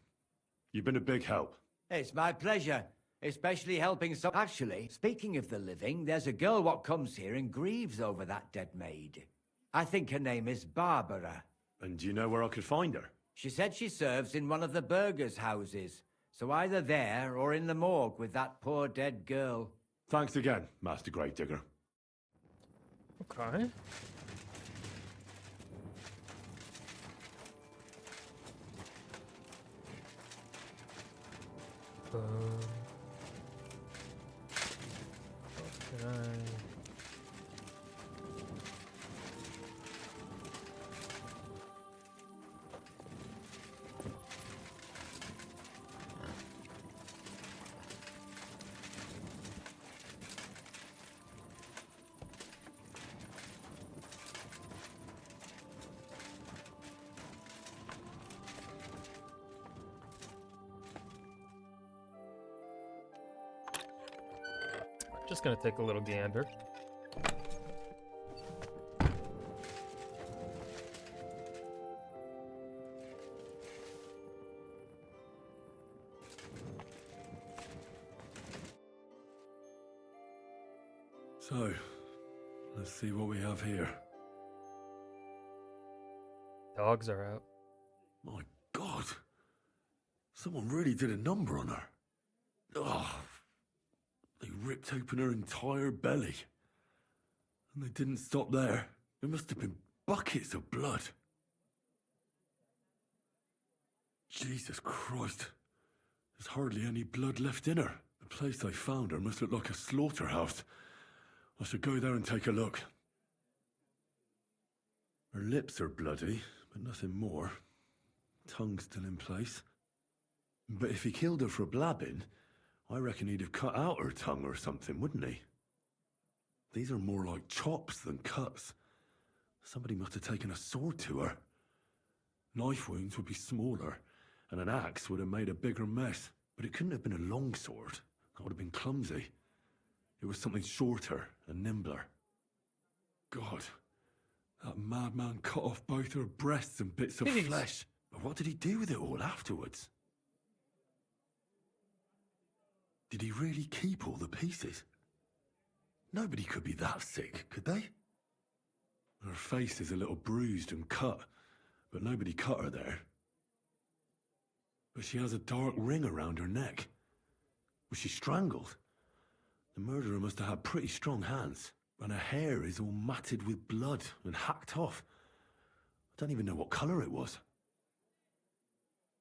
You've been a big help. It's my pleasure, especially helping some... Actually, speaking of the living, there's a girl what comes here and grieves over that dead maid. I think her name is Barbara. And do you know where I could find her? She said she serves in one of the burgers' houses, so either there or in the morgue with that poor dead girl. Thanks again, Master Gravedigger. Okay. Okay. Just gonna take a little gander. So, let's see what we have here. Dogs are out. My God! Someone really did a number on her. Oh, they ripped open her entire belly. And they didn't stop there. There must have been buckets of blood. Jesus Christ. There's hardly any blood left in her. The place I found her must look like a slaughterhouse. I should go there and take a look. Her lips are bloody, but nothing more. Tongue still in place. But if he killed her for blabbing, I reckon he'd have cut out her tongue or something, wouldn't he? These are more like chops than cuts. Somebody must have taken a sword to her. Knife wounds would be smaller, and an axe would have made a bigger mess. But it couldn't have been a long sword. That would have been clumsy. It was something shorter and nimbler. God, that madman cut off both her breasts and bits of flesh. But what did he do with it all afterwards? Did he really keep all the pieces? Nobody could be that sick, could they? Her face is a little bruised and cut, but nobody cut her there. But she has a dark ring around her neck. Was she strangled? The murderer must have had pretty strong hands, and her hair is all matted with blood and hacked off. I don't even know what colour it was.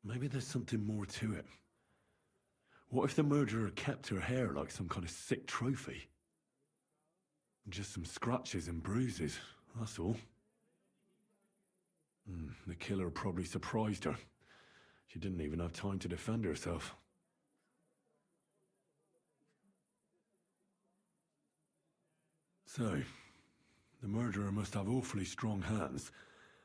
Maybe there's something more to it. What if the murderer kept her hair like some kind of sick trophy? Just some scratches and bruises, that's all. The killer probably surprised her. She didn't even have time to defend herself. So, the murderer must have awfully strong hands,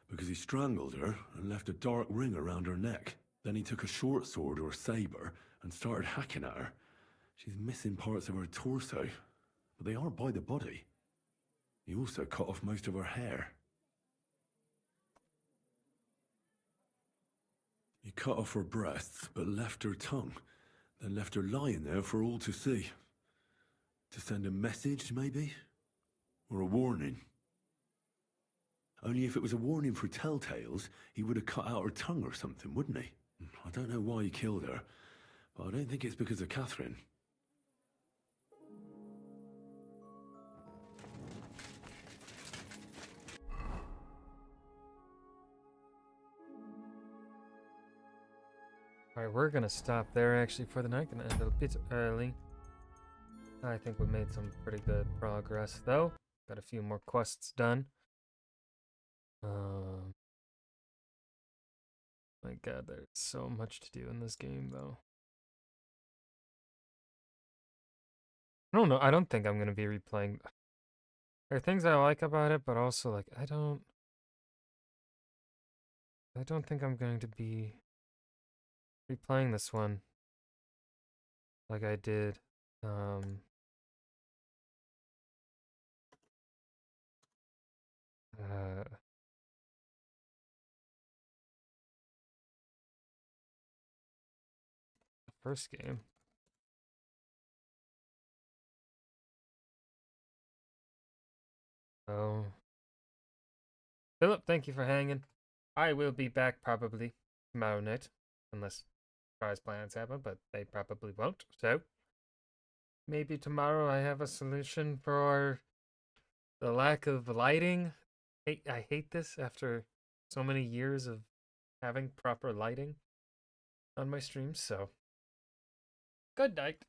because he strangled her and left a dark ring around her neck. Then he took a short sword or saber and started hacking at her. She's missing parts of her torso, but they aren't by the body. He also cut off most of her hair. He cut off her breasts, but left her tongue, then left her lying there for all to see. To send a message, maybe? Or a warning? Only if it was a warning for telltales, he would have cut out her tongue or something, wouldn't he? I don't know why he killed her, but I don't think it's because of Catherine. Alright, we're gonna stop there actually for the night. Gonna end a bit early. I think we made some pretty good progress though. Got a few more quests done. My god, there's so much to do in this game, though. I don't know. I don't think I'm going to be replaying. There are things I like about it, but also, like, I don't think I'm going to be replaying this one like I did. The first game. Oh. Philip, thank you for hanging. I will be back probably tomorrow night, unless surprise plans happen, but they probably won't. So, maybe tomorrow I have a solution for the lack of lighting. I hate this after so many years of having proper lighting on my streams, so good night.